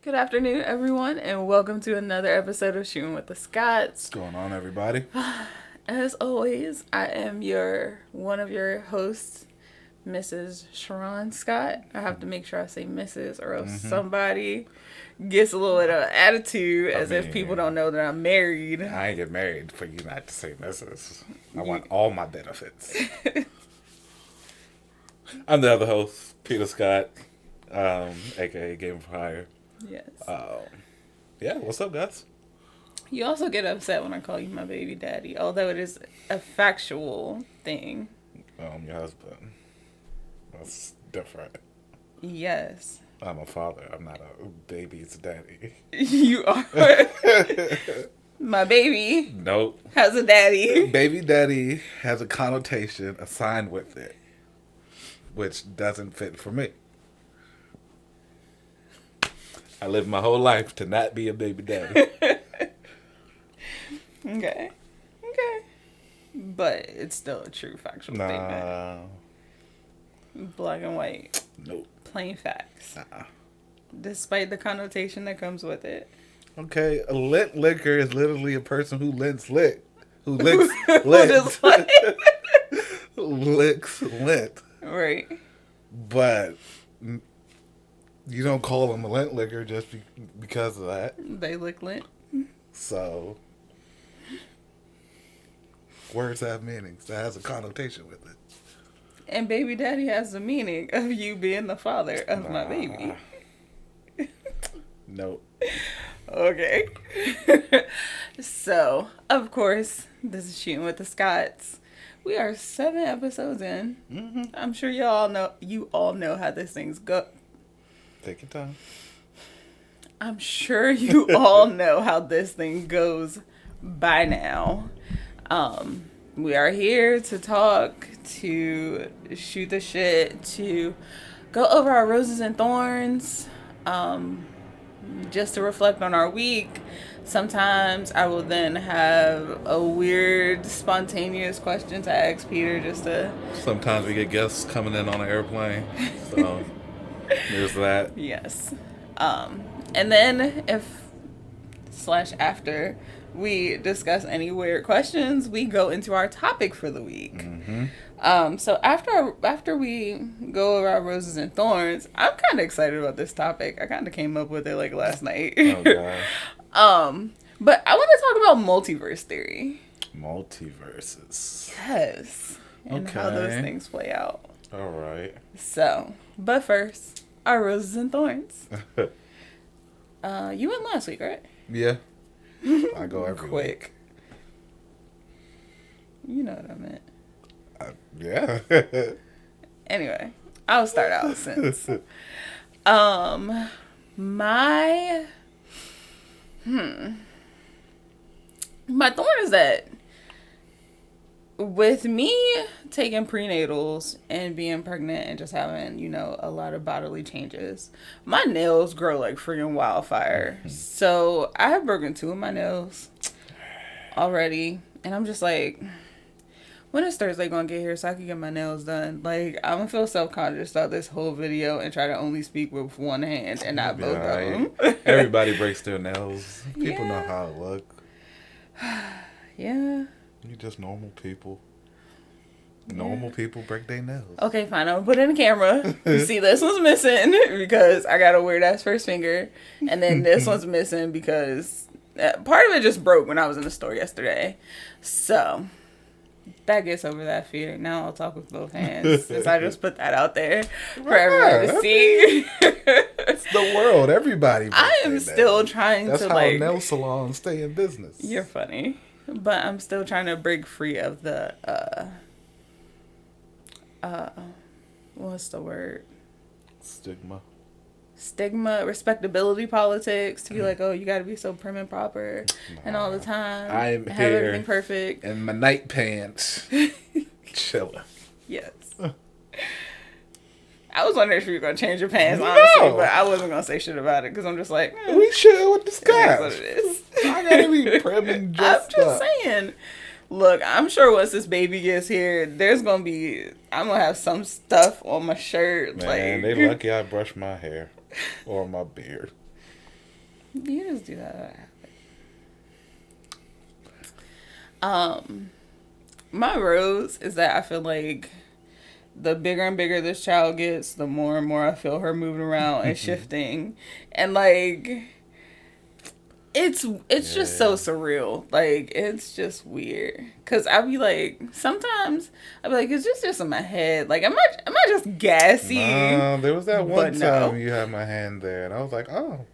Good afternoon, everyone, and welcome to another episode of Shootin with the Scots. What's going on, everybody? As always, I am one of your hosts, Mrs. Cherron Scott. I have to make sure I say Mrs. or else somebody gets a little bit of attitude if people don't know that I'm married. I ain't get married for you not to say Mrs. I want all my benefits. I'm the other host, Peter Scott, aka Game for Hire. Yes. Yeah, what's up, guys? You also get upset when I call you my baby daddy, although it is a factual thing. Your husband. That's different. Yes. I'm a father. I'm not a baby's daddy. You are. My baby. Nope. Has a daddy. Baby daddy has a connotation assigned with it, which doesn't fit for me. I lived my whole life to not be a baby daddy. Okay. But it's still a true factual statement. Black and white. Nope. Plain facts. Despite the connotation that comes with it. Okay, a lint licker is literally a person who licks lint. Who licks lint. Who licks lint. Right. But you don't call them a lint licker just because of that. They lick lint. So, words have meanings. That has a connotation with it. And baby daddy has the meaning of you being the father of my baby. Nope. Okay. So, of course, this is Shootin with the Scots. We are 7 episodes in. Mm-hmm. I'm sure you all know how this thing's go. Take your time. I'm sure you all know how this thing goes by now. We are here to talk, to shoot the shit, to go over our roses and thorns, just to reflect on our week. Sometimes I will then have a weird, spontaneous question to ask Peter just to... Sometimes we get guests coming in on an airplane, so there's that. Yes. And then after we discuss any weird questions, we go into our topic for the week. Mm-hmm. So after we go over our roses and thorns, I'm kind of excited about this topic. I kind of came up with it like last night. Oh, gosh. But I want to talk about multiverse theory. Multiverses. Yes. And how those things play out. All right. So, but first, our roses and thorns. You went last week, right? Yeah. I go every Quick. You know what I meant. Yeah. Anyway, I'll start out since. My thorn is that with me taking prenatals and being pregnant and just having, a lot of bodily changes, my nails grow like freaking wildfire. Mm-hmm. So I have broken 2 of my nails already. And I'm just like, when is Thursday going to get here so I can get my nails done? Like, I'm going to feel self-conscious about this whole video and try to only speak with one hand and not both of them. Everybody breaks their nails. People know how it looks. Yeah. You're just normal people. Normal people break their nails. Okay, fine. I'm going to put it in the camera. You see, this one's missing because I got a weird-ass first finger. And then this one's missing because part of it just broke when I was in the store yesterday. So, that gets over that fear. Now I'll talk with both hands since I just put that out there for everybody to see. It's the world. Everybody. I am still trying That's to, how nail salons stay in business. You're funny. But I'm still trying to break free of the, what's the word? Stigma, respectability politics, to be like, oh, you got to be so prim and proper and all the time. I am have here everything perfect. in my night pants. Chilling. Yes. I was wondering if you were going to change your pants, honestly, but I wasn't going to say shit about it because I'm just like, we chill with the sky. That's what it is. I got to be prim and dressed I'm just saying. Look, I'm sure once this baby gets here, I'm going to have some stuff on my shirt. Man, they lucky I brush my hair or my beard. You just do that. My rose is that I feel like the bigger and bigger this child gets, the more and more I feel her moving around and shifting, and like it's just so surreal. Like it's just weird. Cause I be like, sometimes I be like, is this just in my head? Like, am I just gassy? No, there was that one time no. you had my hand there, and I was like, oh,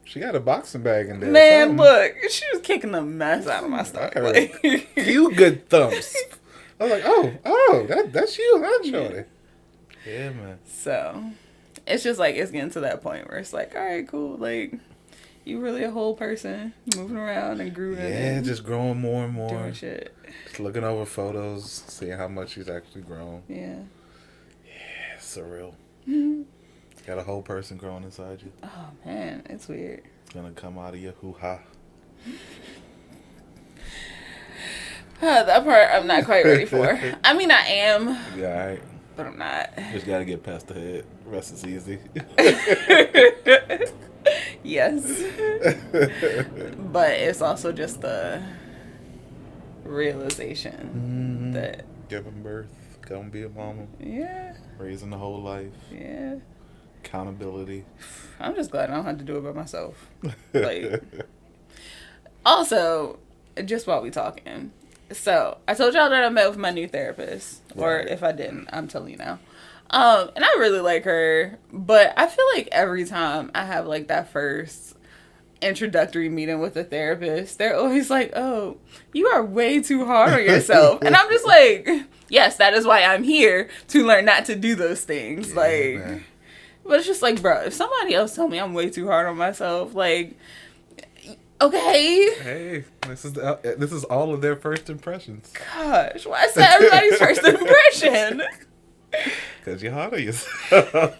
she got a boxing bag in there. Man, look, she was kicking the mess out of my stomach. Like, a few good thumps. I was like, oh, that's you, huh, Shorty? Yeah, man. So, it's just like, it's getting to that point where it's like, all right, cool. Like, you really a whole person moving around and grooving. Yeah, just growing more and more. Doing shit. Just looking over photos, seeing how much she's actually grown. Yeah. Yeah, it's surreal. Mm-hmm. Got a whole person growing inside you. Oh, man, it's weird. It's gonna come out of your hoo-ha. That part I'm not quite ready for. I mean, I am. Yeah, all right. But I'm not. Just gotta get past the head. The rest is easy. Yes. But it's also just the realization that giving birth, gonna be a mama. Yeah. Raising the whole life. Yeah. Accountability. I'm just glad I don't have to do it by myself. Like, also, just while we talking, so I told y'all that I met with my new therapist, or if I didn't, I'm telling you now. And I really like her, but I feel like every time I have like that first introductory meeting with a therapist, they're always like, oh, you are way too hard on yourself. And I'm just like, yes, that is why I'm here, to learn not to do those things. Yeah, like, man. But it's just like, bro, if somebody else told me I'm way too hard on myself, like, okay. Hey, this is all of their first impressions. Gosh, why is that everybody's first impression? Because you're hard on yourself.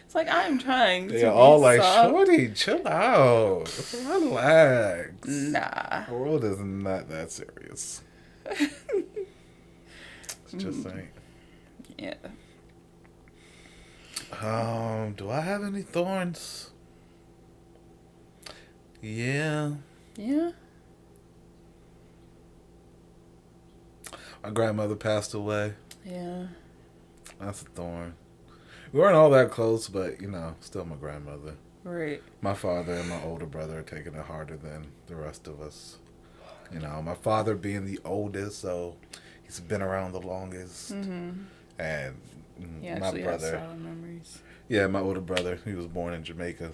It's like, I'm trying to They're all like, soft. Shorty, chill out. Relax. Nah. The world is not that serious. It's just saying. Yeah. Do I have any thorns? Yeah. Yeah. My grandmother passed away. Yeah. That's a thorn. We weren't all that close, but, still my grandmother. Right. My father and my older brother are taking it harder than the rest of us. My father being the oldest, so he's been around the longest. Mm-hmm. And my brother. Has memories. Yeah, my older brother, he was born in Jamaica.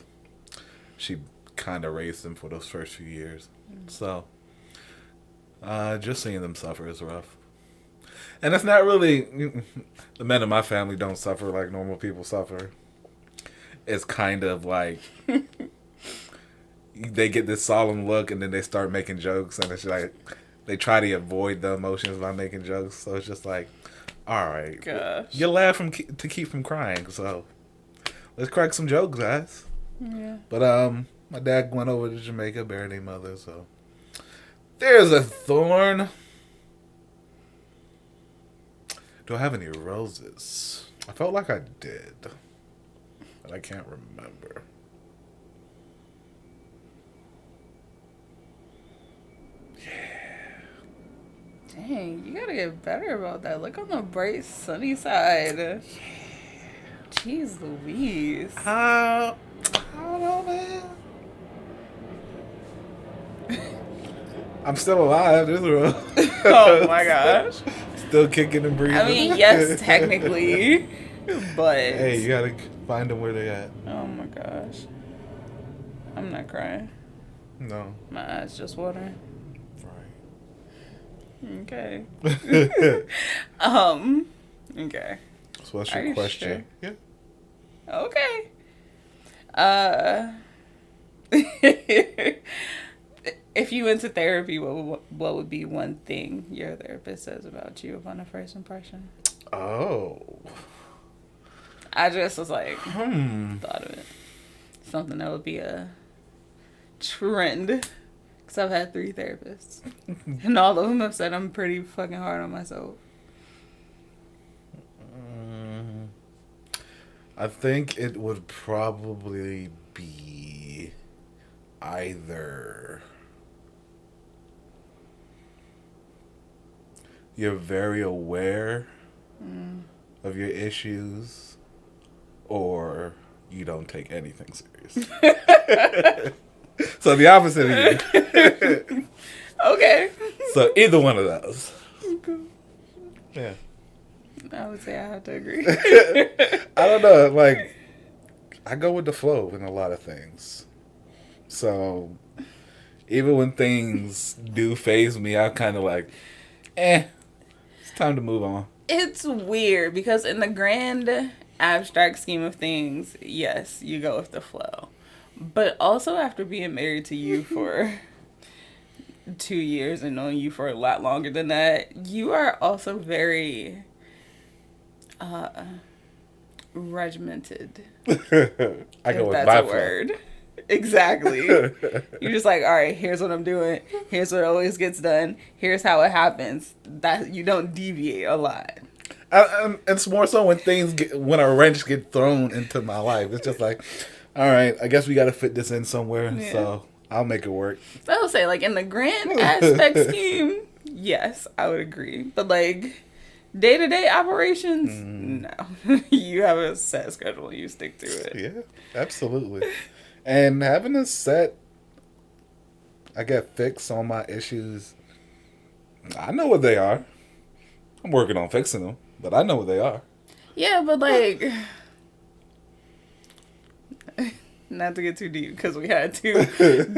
She kind of raised him for those first few years. Mm-hmm. So, just seeing them suffer is rough. And it's not really, the men in my family don't suffer like normal people suffer. It's kind of like, they get this solemn look and then they start making jokes, and it's like, they try to avoid the emotions by making jokes. So it's just like, all right, gosh, you laugh to keep from crying. So let's crack some jokes, guys. Yeah. But my dad went over to Jamaica, buried their mother. So there's a thorn. Do I have any roses? I felt like I did, but I can't remember. Dang, you gotta get better about that. Look on the bright, sunny side. Yeah. Jeez Louise. I don't know, man. I'm still alive. This is Oh my gosh. Still kicking and breathing. I mean, yes, technically, but hey, you gotta find them where they at. Oh my gosh, I'm not crying. No, my eyes just watering. Right. Okay. Okay. So what's your question? Sure? Yeah. Okay. If you went to therapy, what would be one thing your therapist says about you upon a first impression? Oh. I just was like, thought of it. Something that would be a trend. Because I've had 3 therapists. And all of them have said I'm pretty fucking hard on myself. I think it would probably be either you're very aware of your issues, or you don't take anything serious. So the opposite of you. Okay. So either one of those. Yeah. I would say I have to agree. I don't know. Like, I go with the flow in a lot of things. So even when things do faze me, I'm kind of like, it's time to move on. It's weird because in the grand abstract scheme of things, yes, you go with the flow. But also after being married to you for 2 years and knowing you for a lot longer than that, you are also very regimented. I go if with that's my a flow. word. Exactly. You're just like, all right, here's what I'm doing. Here's what always gets done. Here's how it happens. That you don't deviate a lot. It's more so when a wrench get thrown into my life. It's just like, all right, I guess we got to fit this in somewhere. Yeah. So I'll make it work. So I would say, like, in the grand aspect scheme, yes, I would agree. But like day-to-day operations, no. You have a set schedule. You stick to it. Yeah, absolutely. And having a set, I get fixed on my issues. I know what they are. I'm working on fixing them, but I know what they are. Yeah, but like, not to get too deep because we had 2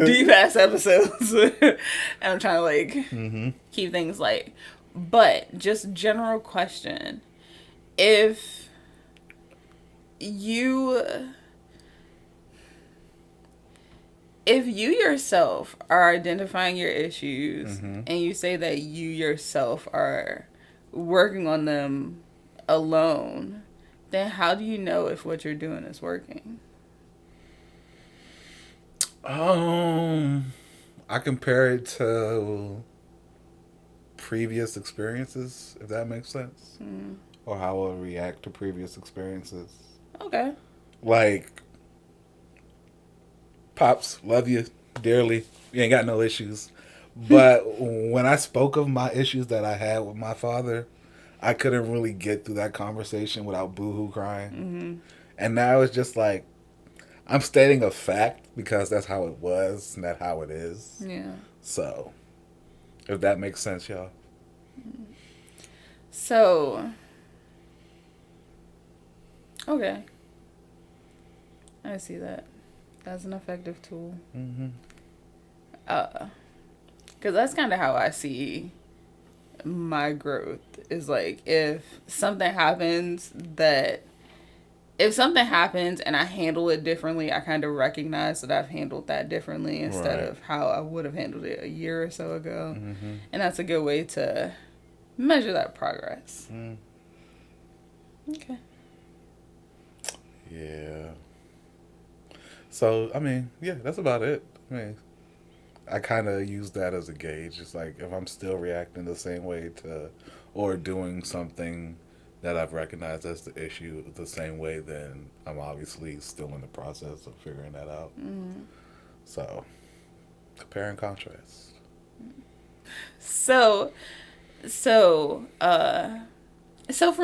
deep-ass episodes. And I'm trying to like keep things light. But just general question. If you yourself are identifying your issues and you say that you yourself are working on them alone, then how do you know if what you're doing is working? I compare it to previous experiences, if that makes sense. Or how I'll react to previous experiences. Okay. Like, Pops, love you dearly. You ain't got no issues. But when I spoke of my issues that I had with my father, I couldn't really get through that conversation without boohoo crying. And now it's just like, I'm stating a fact because that's how it was and that's how it is. Yeah. So, if that makes sense, y'all. So, okay. I see that. That's an effective tool. Because that's kind of how I see my growth. Is like, if something happens and I handle it differently, I kind of recognize that I've handled that differently instead of how I would have handled it a year or so ago. And that's a good way to measure that progress. Okay. Yeah. So, I mean, yeah, that's about it. I mean, I kind of use that as a gauge. It's like, if I'm still reacting the same way to, or doing something that I've recognized as the issue the same way, then I'm obviously still in the process of figuring that out. So, compare and contrast. So for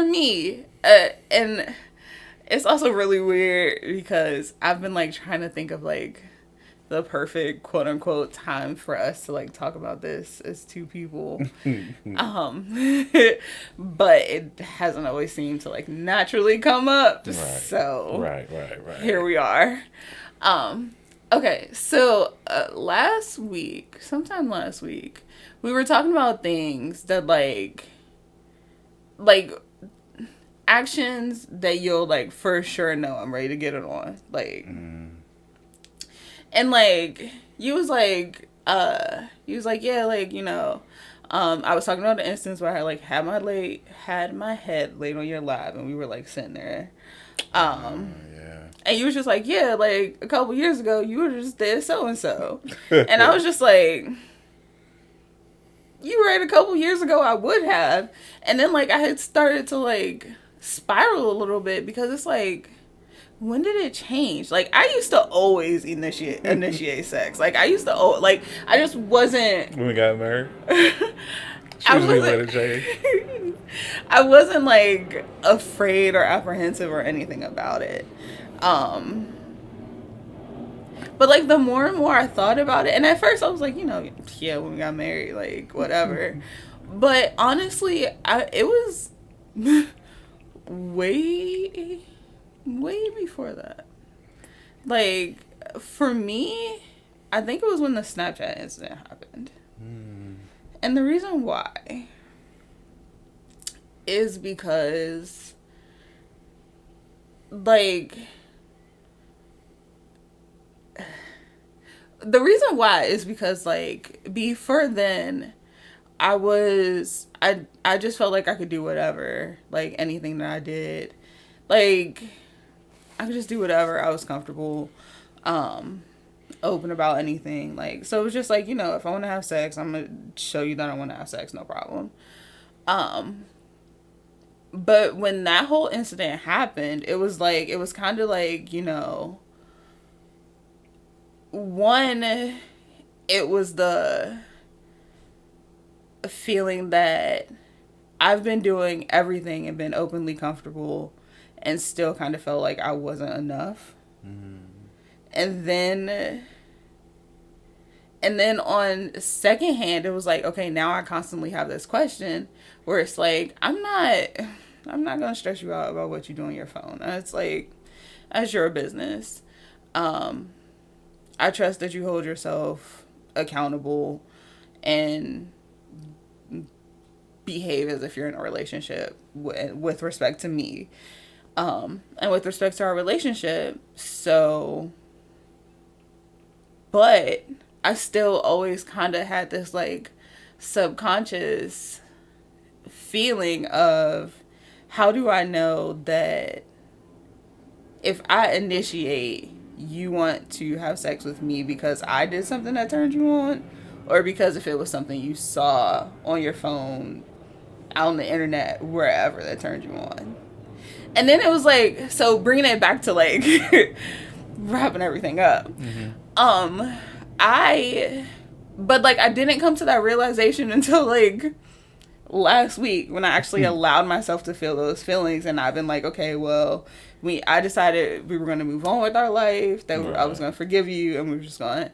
me, and it's also really weird because I've been like trying to think of like the perfect quote unquote time for us to like talk about this as 2 people. But it hasn't always seemed to like naturally come up. Right. So Right. here we are. Okay, so sometime last week, we were talking about things that like actions that you'll like for sure know I'm ready to get it on. Like, and like, you was like, yeah, like, you know, I was talking about the instance where I like had my head laid on your lap and we were like sitting there. And you was just like, yeah, like a couple years ago, you were just dead so-and-so. And I was just like, you right, a couple years ago, I would have. And then like I had started to like spiral a little bit because it's like, when did it change? Like, I used to always initiate sex. Like, I used to, like, I just wasn't. When we got married, I wasn't, I wasn't, like, afraid or apprehensive or anything about it. But, like, the more and more I thought about it, and at first I was like, yeah, when we got married, like, whatever. But honestly, it was way before that. Like, for me, I think it was when the Snapchat incident happened. And the reason why is because, like, the reason why is because, like, before then, I just felt like I could do whatever, like, anything that I did. Like, I could just do whatever. I was comfortable, open about anything. Like, so it was just like, if I want to have sex, I'm going to show you that I want to have sex, no problem. But when that whole incident happened, it was kind of like, one, it was the feeling that I've been doing everything and been openly comfortable and still kind of felt like I wasn't enough. And then on second hand, it was like, okay, now I constantly have this question where it's like, I'm not going to stress you out about what you do on your phone. And it's like, that's your business. I trust that you hold yourself accountable and behave as if you're in a relationship with respect to me. And with respect to our relationship. So, but I still always kind of had this, like, subconscious feeling of, how do I know that if I initiate, you want to have sex with me because I did something that turned you on, or because if it was something you saw on your phone, out on the internet, wherever, that turned you on. And then it was like, so bringing it back to, like, wrapping everything up. But, like, I didn't come to that realization until, like, last week, when I actually allowed myself to feel those feelings. And I've been like, okay, well, I decided we were going to move on with our life, that I was going to forgive you, and we were just going to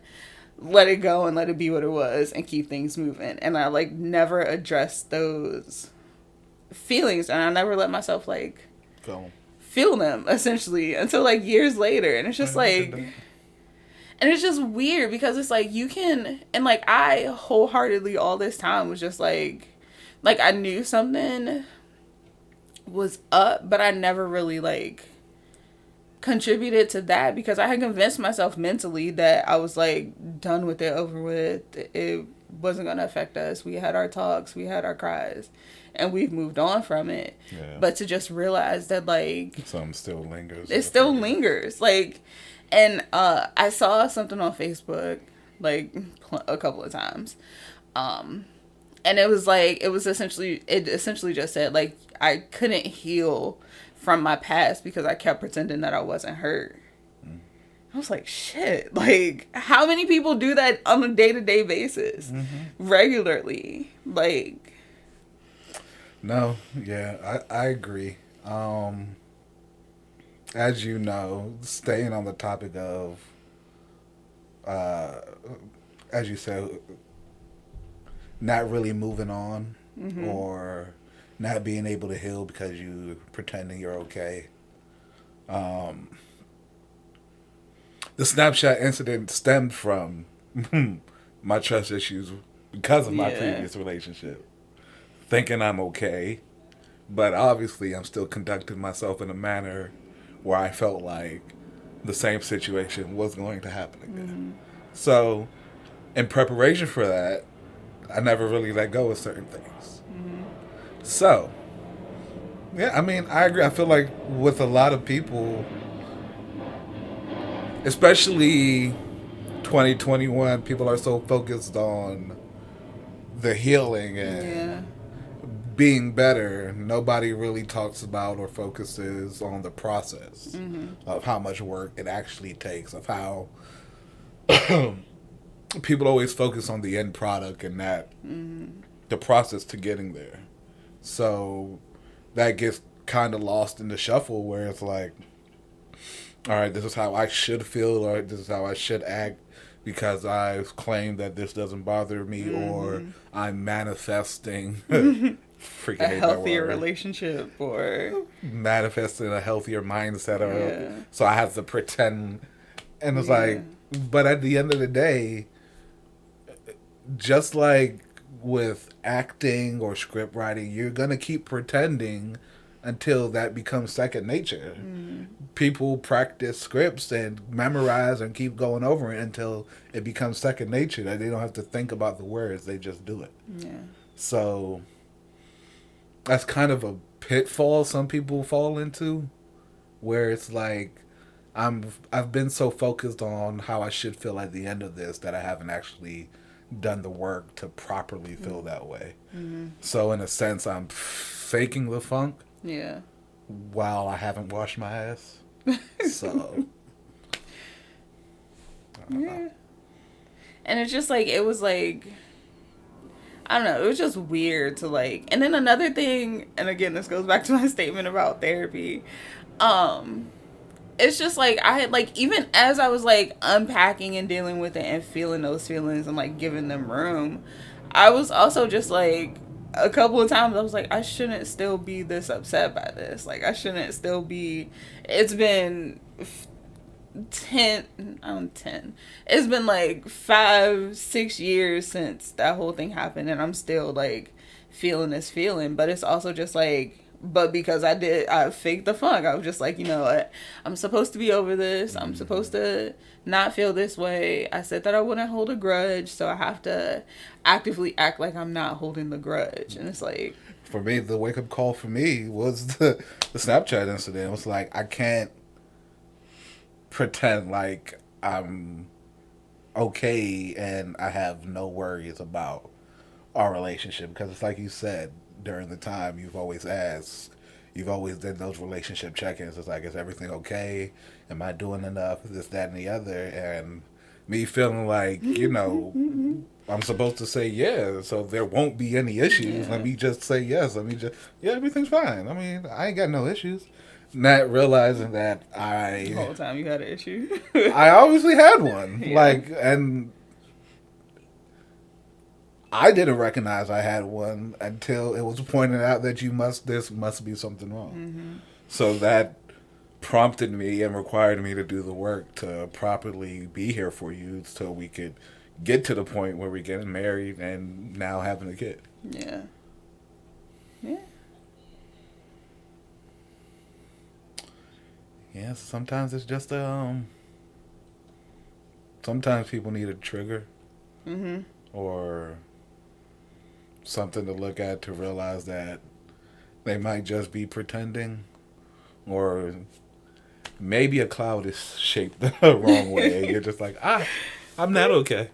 let it go and let it be what it was and keep things moving. And I, like, never addressed those feelings, and I never let myself, like, feel them, essentially, until, like, years later. And it's just like, and it's just weird because it's like, you can, and, like, I wholeheartedly all this time was just like I knew something was up, but I never really, like, contributed to that because I had convinced myself mentally that I was, like, done with it, over with. It wasn't going to affect us. We had our talks, we had our cries, and we've moved on from it. Yeah. But to just realize that, like, something still lingers. It still lingers. Like, and I saw something on Facebook, like, a couple of times. And it was like, it essentially just said, like, I couldn't heal from my past because I kept pretending that I wasn't hurt. I was like, shit, like, how many people do that on a day-to-day basis? Regularly? Like, no, yeah, I agree. As you know, staying on the topic of, as you said, not really moving on, or not being able to heal because you pretending you're okay. The Snapchat incident stemmed from my trust issues because of my previous relationship. Thinking I'm okay, but obviously I'm still conducting myself in a manner where I felt like the same situation was going to happen again. So, in preparation for that, I never really let go of certain things. So, yeah, I mean, I agree. I feel like with a lot of people, especially 2021, people are so focused on the healing and being better, nobody really talks about or focuses on the process of how much work it actually takes, of how people always focus on the end product and that the process to getting there. So that gets kind of lost in the shuffle where it's like, all right, this is how I should feel or this is how I should act because I've claimed that this doesn't bother me or I'm manifesting freaking A hate healthier that word. relationship or Manifesting a healthier mindset or so I have to pretend and it's like but at the end of the day, just like with acting or script writing, you're gonna keep pretending until that becomes second nature. People practice scripts and memorize and keep going over it until it becomes second nature that they don't have to think about the words, they just do it. So that's kind of a pitfall some people fall into where it's like I've been so focused on how I should feel at the end of this that I haven't actually done the work to properly feel that way. So in a sense I'm faking the funk while I haven't washed my ass. So and it's just like it was like I don't know, it was just weird to like and then another thing, and again this goes back to my statement about therapy, it's just like I had like even as I was like unpacking and dealing with it and feeling those feelings and like giving them room, I was also just like a couple of times I was like I shouldn't still be this upset by this, like I shouldn't still be, it's been 10 it's been like 5-6 years since that whole thing happened and I'm still like feeling this feeling, but it's also just like but because I faked the funk. I was just like, you know what, I'm supposed to be over this, I'm supposed to not feel this way. I said that I wouldn't hold a grudge, so I have to actively act like I'm not holding the grudge. And it's like for me, the wake up call for me was the Snapchat incident. It was like I can't pretend like I'm okay and I have no worries about our relationship because it's like you said during the time you've always asked, you've always did those relationship check-ins. It's like, is everything okay? Am I doing enough? This, that, and the other. And me feeling like, you know, I'm supposed to say yeah, so there won't be any issues. Let me just say yes. Let me just, yeah, everything's fine. I mean, I ain't got no issues. Not realizing that the whole time you had an issue. I obviously had one. Like, and I didn't recognize I had one until it was pointed out that this must be something wrong. So that prompted me and required me to do the work to properly be here for you so we could get to the point where we're getting married and now having a kid. Yeah. Yeah, sometimes it's just sometimes people need a trigger. Or something to look at to realize that they might just be pretending, or maybe a cloud is shaped the wrong way. You're just like, I'm not okay.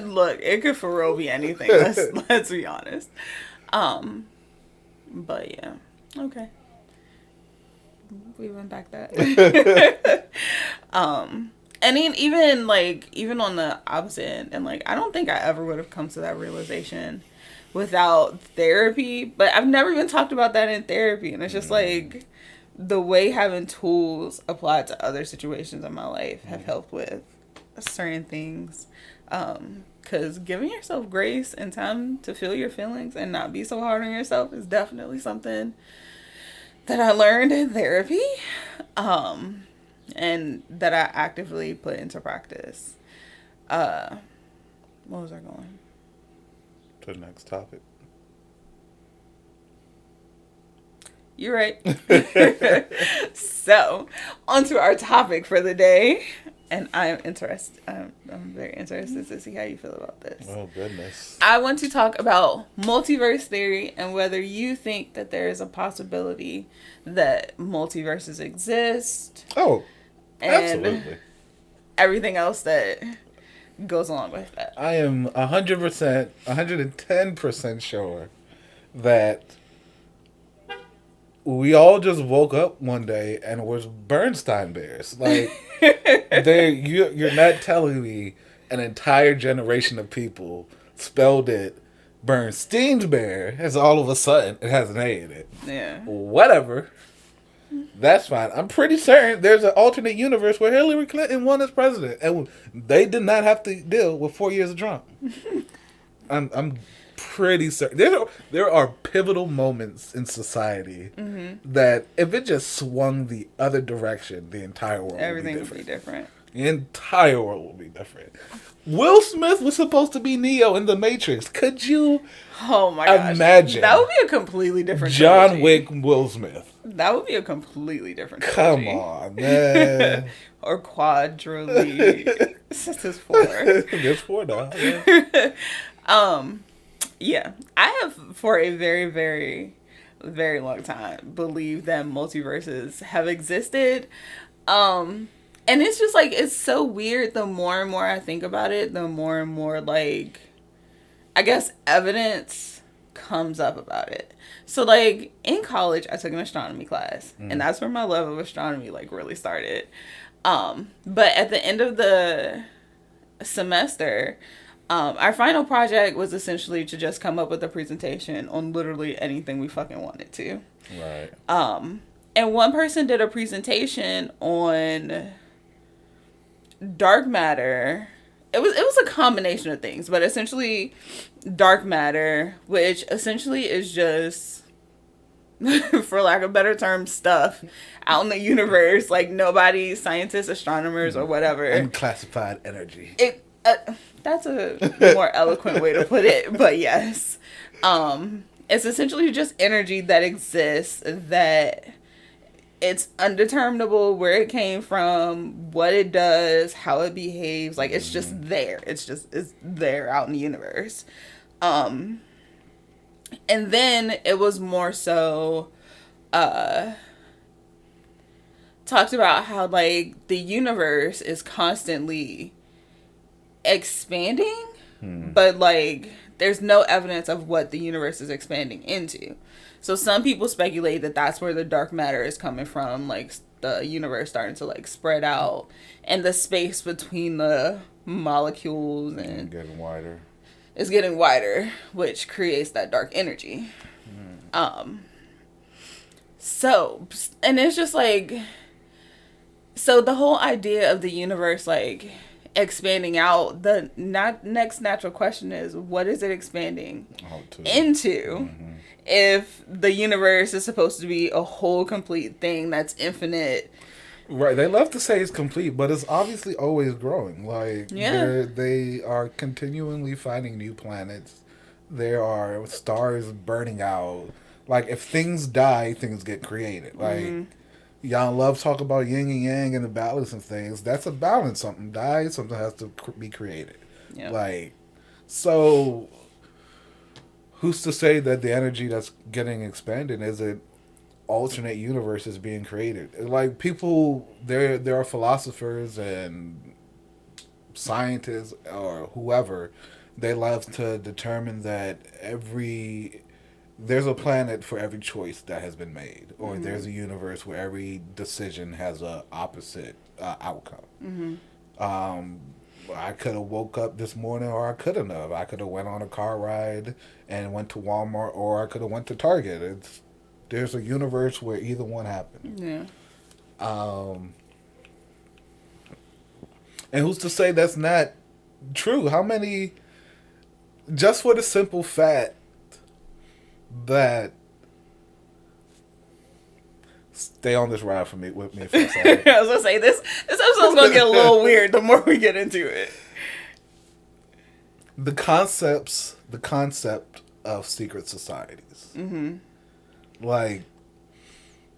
Look, it could for real be anything. Let's be honest. But yeah, okay. We went back that. And even on the opposite end, and like I don't think I ever would have come to that realization without therapy. But I've never even talked about that in therapy, and it's just like the way having tools applied to other situations in my life have helped with certain things. Because giving yourself grace and time to feel your feelings and not be so hard on yourself is definitely something that I learned in therapy. And that I actively put into practice. What was I going? To the next topic. You're right. So, on to our topic for the day. And I'm interested. I'm very interested to see how you feel about this. Oh, goodness. I want to talk about multiverse theory and whether you think that there is a possibility that multiverses exist. Oh, and absolutely. Everything else that goes along with that. I am 100%, 110% sure that we all just woke up one day and was Bernstein bears. Like, you're not telling me an entire generation of people spelled it Bernstein's bear as all of a sudden it has an A in it. Yeah. Whatever. That's fine. I'm pretty certain there's an alternate universe where Hillary Clinton won as president and they did not have to deal with 4 years of Trump. I'm pretty certain there are pivotal moments in society that if it just swung the other direction, the entire world Everything would be different. The entire world will be different. Will Smith was supposed to be Neo in The Matrix. Could you imagine? That would be a completely different John trilogy. Wick, Will Smith. That would be a completely different Come trilogy. on, man. Or quadrilogy. This is 4. There's 4 now. Yeah. Yeah. I have, for a very, very, very long time, believed that multiverses have existed. And it's just, like, it's so weird. The more and more I think about it, the more and more, like, I guess evidence comes up about it. So, like, in college, I took an astronomy class. And that's where my love of astronomy, like, really started. But at the end of the semester, our final project was essentially to just come up with a presentation on literally anything we fucking wanted to. Right. And one person did a presentation on dark matter. It was a combination of things, but essentially dark matter, which essentially is just, for lack of a better term, stuff out in the universe, like nobody, scientists, astronomers, or whatever. Unclassified energy. That's a more eloquent way to put it, but yes. It's essentially just energy that exists, that it's undeterminable where it came from, what it does, how it behaves. Like, it's just there. It's there out in the universe. And then it was more so talked about how, like, the universe is constantly expanding, but, like, there's no evidence of what the universe is expanding into. So some people speculate that that's where the dark matter is coming from, like the universe starting to, like, spread out, and the space between the molecules and getting wider. Is getting wider, which creates that dark energy. So, and it's just like, so the whole idea of the universe, like, expanding out, the next natural question is, what is it expanding into? If the universe is supposed to be a whole complete thing that's infinite. Right, they love to say it's complete, but it's obviously always growing. Like, they are continually finding new planets. There are stars burning out. Like, if things die, things get created. Like, y'all love talk about yin and yang and the balance of things. That's a balance. Something dies, something has to be created. Yep. Like, so who's to say that the energy that's getting expanded isn't alternate universes being created? Like, people, there are philosophers and scientists or whoever, they love to determine that there's a planet for every choice that has been made, or there's a universe where every decision has a opposite outcome. I could have woke up this morning, or I couldn't have. I could have went on a car ride and went to Walmart, or I could have went to Target. There's a universe where either one happened. Yeah. And who's to say that's not true? How many, just for the simple fact that, stay on this ride with me for a second. I was gonna say this episode's gonna get a little weird the more we get into it. The concept of secret societies. Like,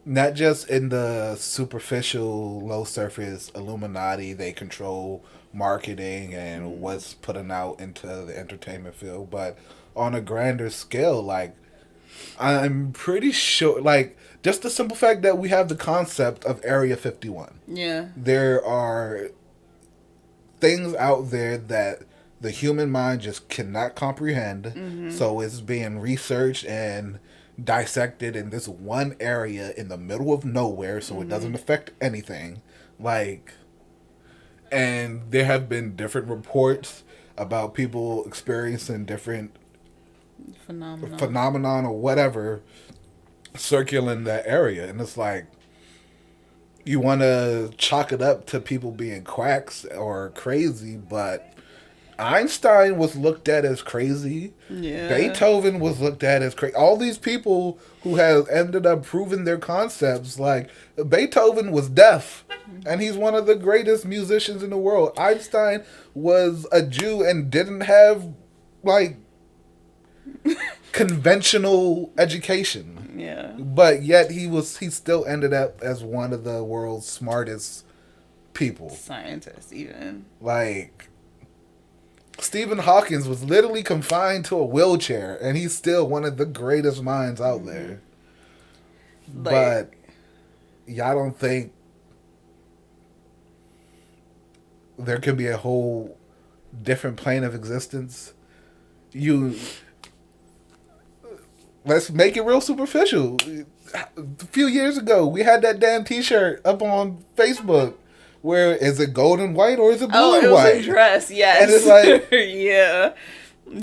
not just in the superficial, low surface Illuminati, they control marketing and what's putting out into the entertainment field, but on a grander scale, like, I'm pretty sure, like, just the simple fact that we have the concept of Area 51. Yeah. There are things out there that the human mind just cannot comprehend. Mm-hmm. So it's being researched and dissected in this one area in the middle of nowhere, so it doesn't affect anything. Like, and there have been different reports about people experiencing different phenomenon or whatever circulating that area, and it's like, you want to chalk it up to people being quacks or crazy, but Einstein was looked at as crazy. Yeah. Beethoven was looked at as crazy. All these people who have ended up proving their concepts, like Beethoven was deaf, and he's one of the greatest musicians in the world. Einstein was a Jew and didn't have, like, conventional education. Yeah. But yet he still ended up as one of the world's smartest people. Scientists, even. Like, Stephen Hawking was literally confined to a wheelchair, and he's still one of the greatest minds out there. Like, but y'all don't think there could be a whole different plane of existence? Let's make it real superficial. A few years ago, we had that damn T-shirt up on Facebook. Where is it gold and white or is it blue and white? Oh, it was a dress, yes. And it's like,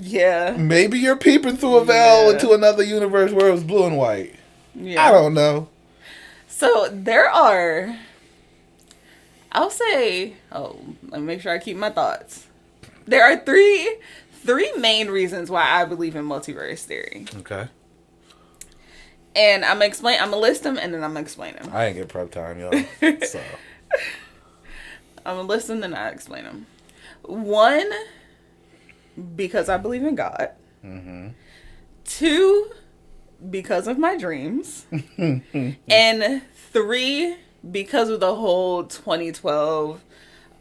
yeah. Maybe you're peeping through a veil into another universe where it was blue and white. Yeah. I don't know. So there are, I'll say, let me make sure I keep my thoughts. There are three main reasons why I believe in multiverse theory. Okay. And I'm gonna list them and then I'm gonna explain them. I ain't get prep time, y'all. So I'm gonna list them and I'll explain them. One, because I believe in God. Mm-hmm. Two, because of my dreams. And three, because of the whole 2012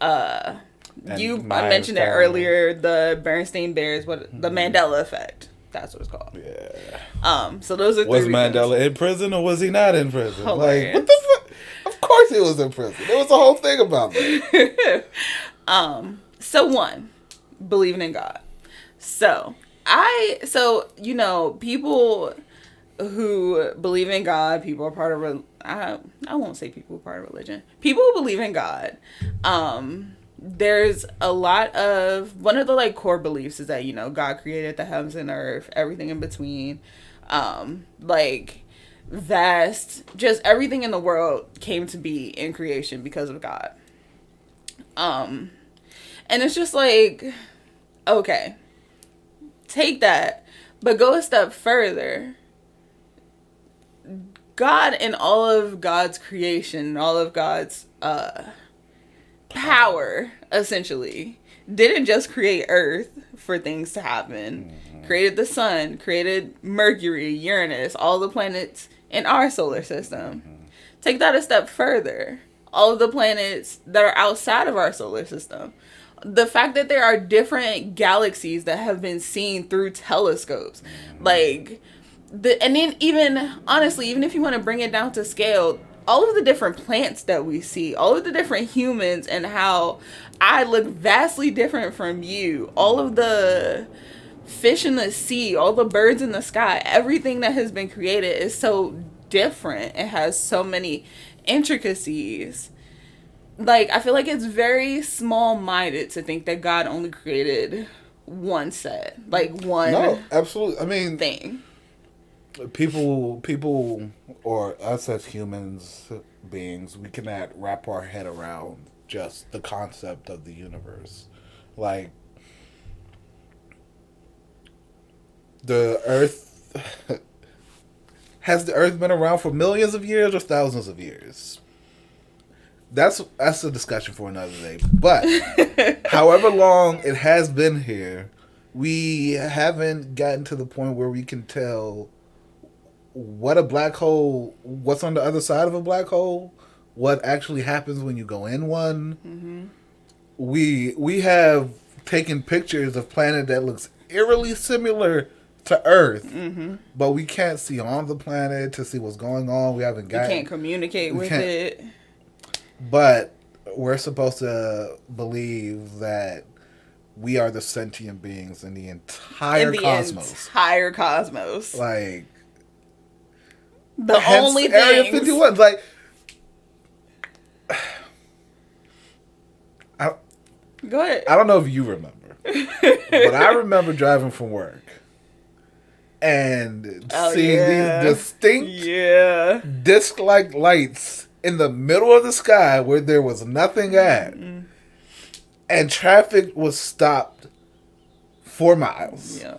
I mentioned it earlier, the Bernstein Bears, the Mandela effect. That's what it's called. Yeah. So those are was three Mandela in prison or was he not in prison? Hilarious. Like, what the fuck? Of course he was in prison. There was a whole thing about that. So one, believing in God. So people who believe in God, people are part of I won't say people are part of religion. People who believe in God, there's a lot of, one of the like core beliefs is that, God created the heavens and earth, everything in between, like vast, just everything in the world came to be in creation because of God. And it's just like, okay, take that, but go a step further. God and all of God's creation, all of God's power, essentially, didn't just create Earth for things to happen. Mm-hmm. Created the sun, created Mercury, Uranus, all the planets in our solar system. Mm-hmm. Take that a step further. All of the planets that are outside of our solar system. The fact that there are different galaxies that have been seen through telescopes. Mm-hmm. Like, and then even, honestly, even if you want to bring it down to scale, all of the different plants that we see, all of the different humans, and how I look vastly different from you, all of the fish in the sea, all the birds in the sky, everything that has been created is so different. It has so many intricacies. Like, I feel like it's very small-minded to think that God only created one set, like one. No, absolutely. I mean, thing. People, or us as humans, beings, we cannot wrap our head around just the concept of the universe. Like, the Earth, has the Earth been around for millions of years or thousands of years? That's a discussion for another day. But however long it has been here, we haven't gotten to the point where we can tell what a black hole, what's on the other side of a black hole, what actually happens when you go in one. Mm-hmm. We have taken pictures of planet that looks eerily similar to Earth, mm-hmm. but we can't see on the planet to see what's going on. We can't communicate with it. But we're supposed to believe that we are the sentient beings in the entire cosmos. Entire cosmos. Like, the only thing. Area 51. Like, go ahead. I don't know if you remember, but I remember driving from work and seeing these distinct disc-like lights in the middle of the sky where there was nothing at, and traffic was stopped for miles. Yeah.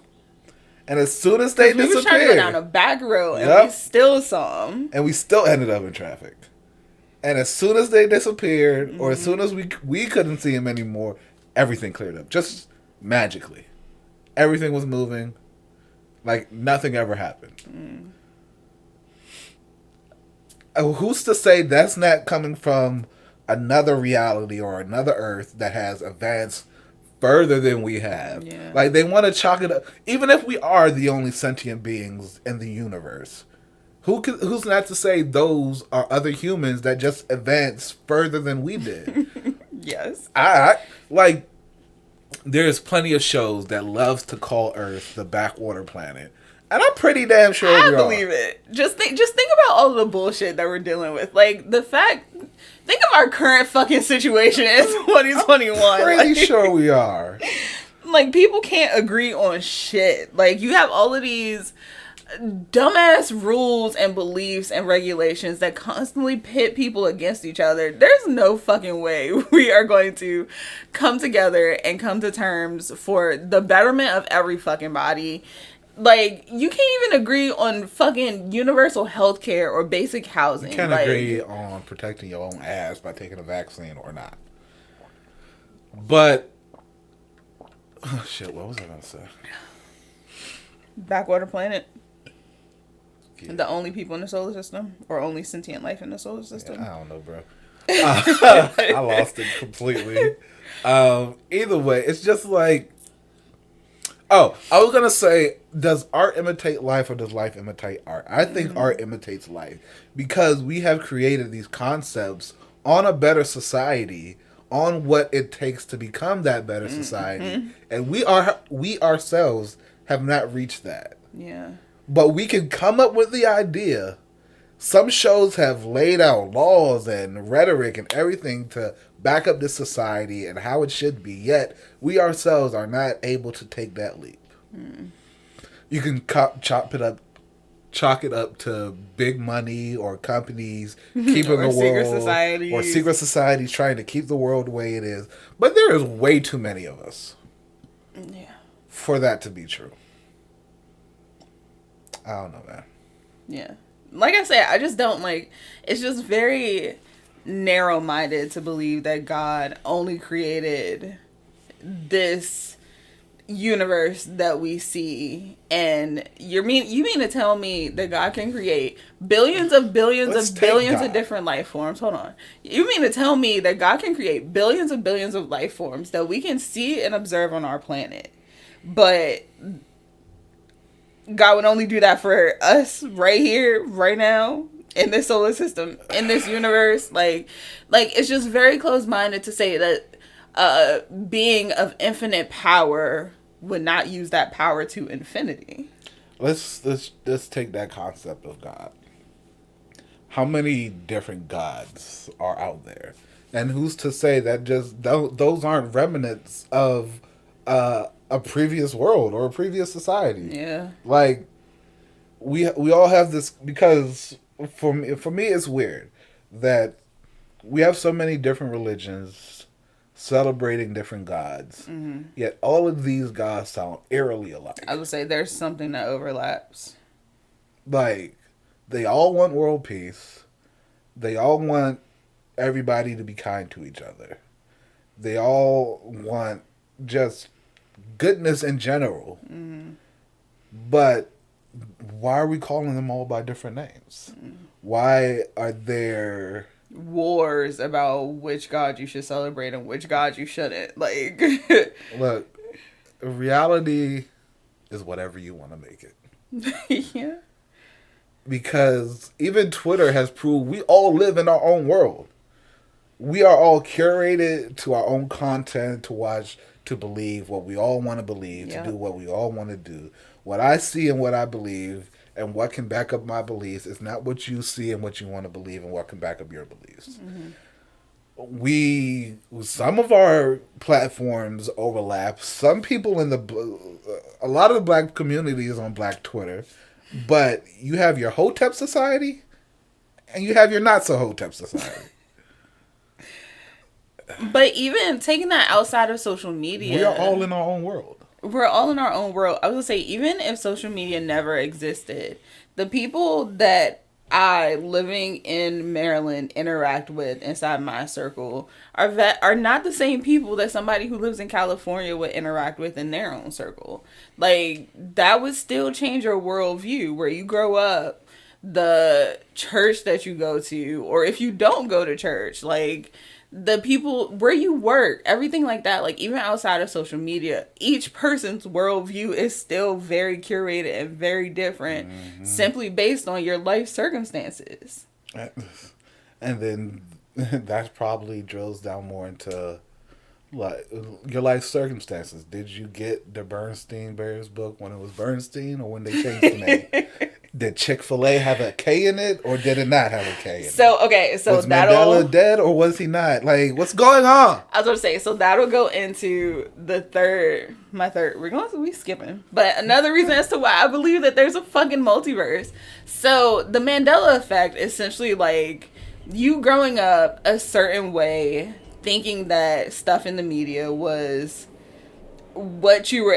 And as soon as they disappeared, we were trying to go down a back road, and we still saw them. And we still ended up in traffic. And as soon as they disappeared, or as soon as we couldn't see them anymore, everything cleared up. Just magically. Everything was moving. Like nothing ever happened. Who's to say that's not coming from another reality or another Earth that has advanced further than we have? Yeah. Like they want to chalk it up. Even if we are the only sentient beings in the universe, who's not to say those are other humans that just advanced further than we did? Yes. I like. There's plenty of shows that loves to call Earth the backwater planet, and I'm pretty damn sure we are. I believe it. Just think about all the bullshit that we're dealing with. Like the fact. Think of our current fucking situation in 2021. I'm pretty sure we are. Like people can't agree on shit. Like you have all of these dumbass rules and beliefs and regulations that constantly pit people against each other. There's no fucking way we are going to come together and come to terms for the betterment of every fucking body. Like, you can't even agree on fucking universal health care or basic housing. You can't agree on protecting your own ass by taking a vaccine or not. But, oh shit, what was I going to say? Backwater planet. Yeah. The only people in the solar system, or only sentient life in the solar system. Yeah, I don't know, bro. I lost it completely. Either way, it's just like, oh, I was gonna say, does art imitate life or does life imitate art? I think art imitates life because we have created these concepts on a better society, on what it takes to become that better society, and we ourselves have not reached that. Yeah. But we can come up with the idea. Some shows have laid out laws and rhetoric and everything to back up this society and how it should be, yet we ourselves are not able to take that leap. You can chalk it up to big money or companies keeping the world, or secret societies trying to keep the world the way it is. But there is way too many of us for that to be true. I don't know, man. Yeah. Like I said, I just don't like, it's just very narrow-minded to believe that God only created this universe that we see. And you mean to tell me that God can create billions of different life forms? Hold on. You mean to tell me that God can create billions of life forms that we can see and observe on our planet, but God would only do that for us right here, right now, in this solar system, in this universe? Like it's just very close-minded to say that a being of infinite power would not use that power to infinity. Let's take that concept of God. How many different gods are out there? And who's to say that just those aren't remnants of a previous world or a previous society? Yeah. Like we all have this, because for me it's weird that we have so many different religions celebrating different gods, yet all of these gods sound eerily alike. I would say there's something that overlaps. Like, they all want world peace. They all want everybody to be kind to each other. They all want just goodness in general. But why are we calling them all by different names? Why are there wars about which god you should celebrate and which god you shouldn't? Like, look, reality is whatever you want to make it. Yeah. Because even Twitter has proved we all live in our own world. we are all curated to our own content to watch, to believe what we all want to believe, to do what we all want to do. What I see and what I believe and what can back up my beliefs is not what you see and what you want to believe and what can back up your beliefs. Some of our platforms overlap. Some people a lot of the black community is on Black Twitter, but you have your Hotep Society and you have your not so Hotep Society. But even taking that outside of social media, we are all in our own world. We're all in our own world. I was gonna say, even if social media never existed, the people that I, living in Maryland, interact with inside my circle are not the same people that somebody who lives in California would interact with in their own circle. Like, that would still change your worldview, where you grow up, the church that you go to, or if you don't go to church, like, the people where you work, everything like that, like, even outside of social media, each person's worldview is still very curated and very different, simply based on your life circumstances. And then that probably drills down more into like your life circumstances. Did you get the Bernstein Bears book when it was Bernstein or when they changed the name? Did Chick-fil-A have a K in it, or did it not have a K in it? So, okay, so was Mandela dead, or was he not? Like, what's going on? I was going to say, so that'll go into my third. We skipping. But another reason as to why I believe that there's a fucking multiverse. So, the Mandela effect, essentially, like, you growing up a certain way, thinking that stuff in the media was what you were,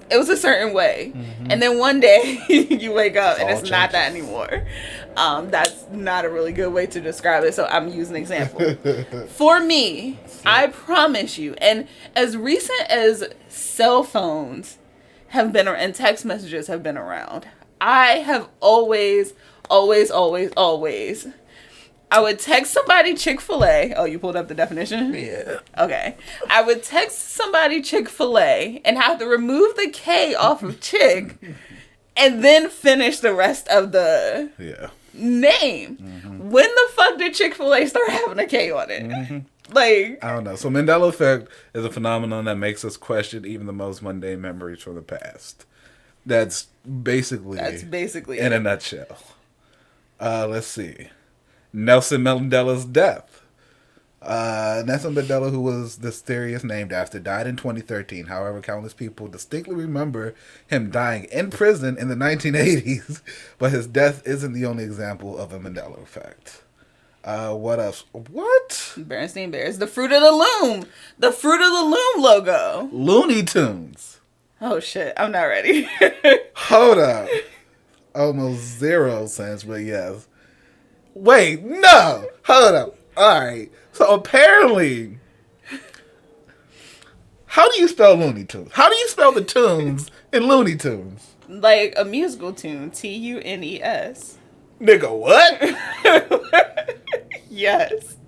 it was a certain way. And then one day you wake up and it's not that anymore. That's not a really good way to describe it, so I'm using an example. For me, I promise you, and as recent as cell phones have been, and text messages have been around, I have always, I would text somebody Chick-fil-A. Oh, you pulled up the definition? Yeah. Okay. I would text somebody Chick-fil-A and have to remove the K off of Chick and then finish the rest of the name. When the fuck did Chick-fil-A start having a K on it? Like, I don't know. So Mandela effect is a phenomenon that makes us question even the most mundane memories from the past. That's basically in a nutshell. Let's see. Nelson Mandela's death. Nelson Mandela, who was the theory is named after, died in 2013. However, countless people distinctly remember him dying in prison in the 1980s. But his death isn't the only example of a Mandela effect. What else? What? Bernstein Bears. The Fruit of the Loom. The Fruit of the Loom logo. Looney Tunes. Oh, shit. I'm not ready. Hold up. Almost 0 cents, but yes. Wait, no. Hold up. All right. So apparently, how do you spell Looney Tunes? How do you spell the tunes in Looney Tunes? Like a musical tune. TUNES. Nigga, what? Yes.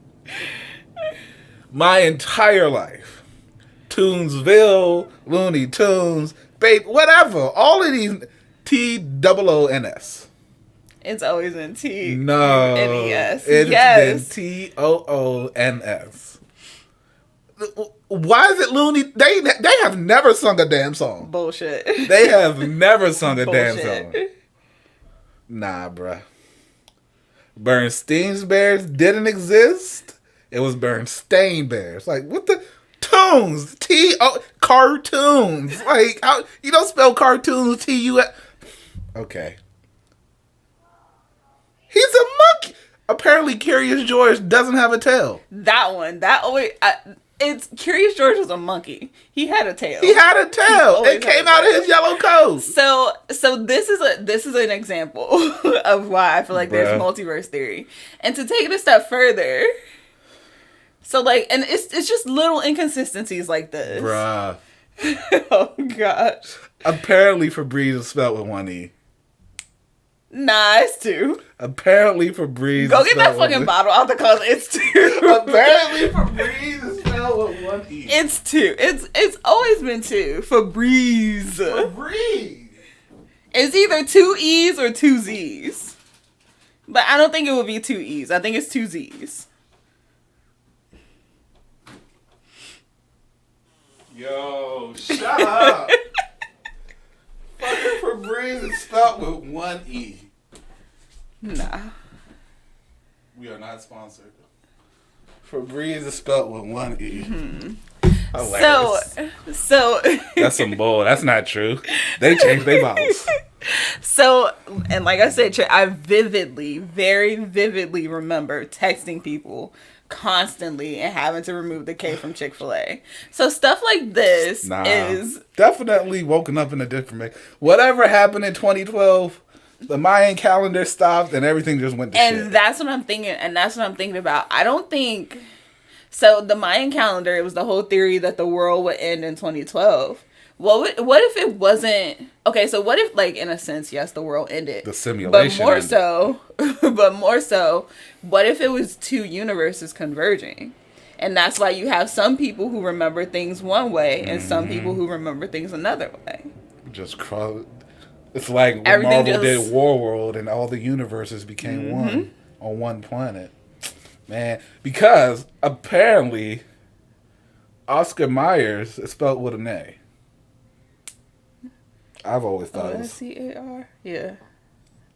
My entire life. Tunesville, Looney Tunes, babe, whatever. All of these TOONS. It's always in T. No. N-E-S. It's Yes. been TOONS. Why is it Looney? They have never sung a damn song. Bullshit. They have never sung a damn Bullshit. song. Nah, bruh. Bernstein's Bears didn't exist. It was Bernstein Bears. Like, what the? Tunes. Cartoons. Like, how, you don't spell cartoons with T-U-S. Okay. He's a monkey. Apparently, Curious George doesn't have a tail. That one. That always... it's Curious George was a monkey. He had a tail. He had a tail. It came out of his yellow coat. So this is an example of why I feel like there's multiverse theory. And to take it a step further, so like, and it's just little inconsistencies like this. Bruh. Oh gosh. Apparently Febreze is spelled with one E. Nah, it's 2. Apparently Febreze. Go get that fucking bottle out the closet. It's 2. Apparently Febreze is spelled with one E. It's 2. It's always been 2. Febreze. Febreze. It's either 2 E's or 2 Z's. But I don't think it would be 2 E's. I think it's 2 Z's. Yo, shut up. Fucking Febreze is spelled with one E. Nah. We are not sponsored. Febreze is spelled with one E. Mm-hmm. So that's some bull. That's not true. They changed their vowels. So, and like I said, I very vividly remember texting people constantly and having to remove the K from Chick-fil-A. So stuff like this is definitely woken up in a different way. Whatever happened in 2012, the Mayan calendar stopped and everything just went to shit. And that's what I'm thinking. And that's what I'm thinking about. I don't think so. The Mayan calendar, it was the whole theory that the world would end in 2012. What if it wasn't? Okay, so what if, like, in a sense, yes, the world ended. The simulation. But more so, what if it was two universes converging? And that's why you have some people who remember things one way and some people who remember things another way. Just cross. It's like when Marvel did Warworld and all the universes became one on one planet. Man, because apparently Oscar Myers is spelled with an A. I've always thought it was C-A-R? Yeah.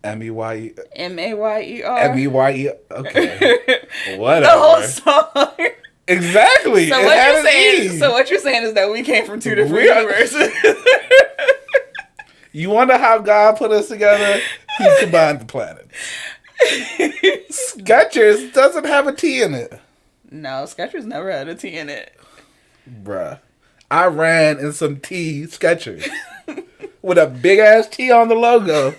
M-E-Y-E. M-A-Y-E-R? M-E-Y-E. Okay. Whatever. The whole song. Exactly. So what you're saying is that we came from two different universes. You wonder how God put us together? He combined the planets. Skechers doesn't have a T in it. No, Skechers never had a T in it. Bruh. I ran in some T Skechers. With a big ass T on the logo.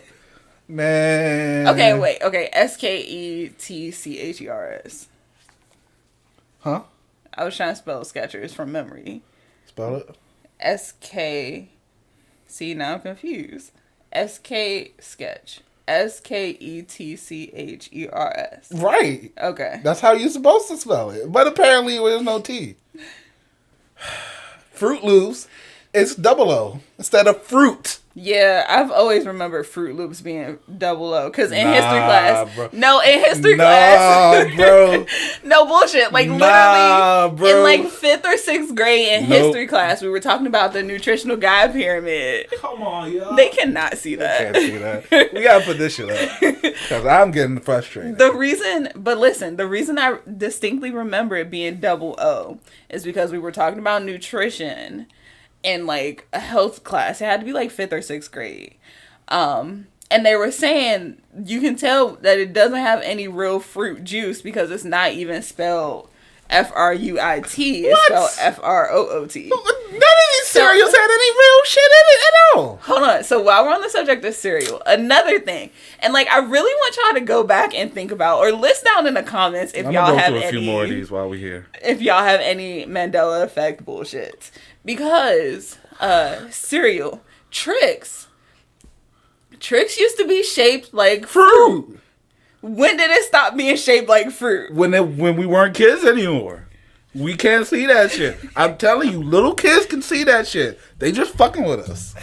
Man. Okay, wait. Okay, Sketchers. Huh? I was trying to spell Skechers from memory. Spell it? S-K. See, now I'm confused. S-K sketch. Sketchers. Right. Okay. That's how you're supposed to spell it. But apparently there's no T. Fruit Loops. It's double O instead of fruit. Yeah, I've always remembered Fruit Loops being double O. Because in history class. Bro. No, in history class. Bro. No bullshit. Like, literally, bro. in like 5th or 6th grade in history class, we were talking about the nutritional guide pyramid. Come on, y'all. They cannot see that. They can't see that. We gotta put this shit up. Because I'm getting frustrated. The reason I distinctly remember it being double O is because we were talking about nutrition in like a health class. It had to be like 5th or 6th grade. And they were saying you can tell that it doesn't have any real fruit juice because it's not even spelled F-R-U-I-T. It's spelled F-R-O-O-T. None of these cereals had any real shit in it at all. Hold on. So while we're on the subject of cereal, another thing, and like I really want y'all to go back and think about or list down in the comments if y'all have any. I'm gonna go through a few more of these while we're here. If y'all have any Mandela effect bullshit. Because cereal, Trix used to be shaped like fruit. When did it stop being shaped like fruit? When we weren't kids anymore. We can't see that shit. I'm telling you, little kids can see that shit. They just fucking with us.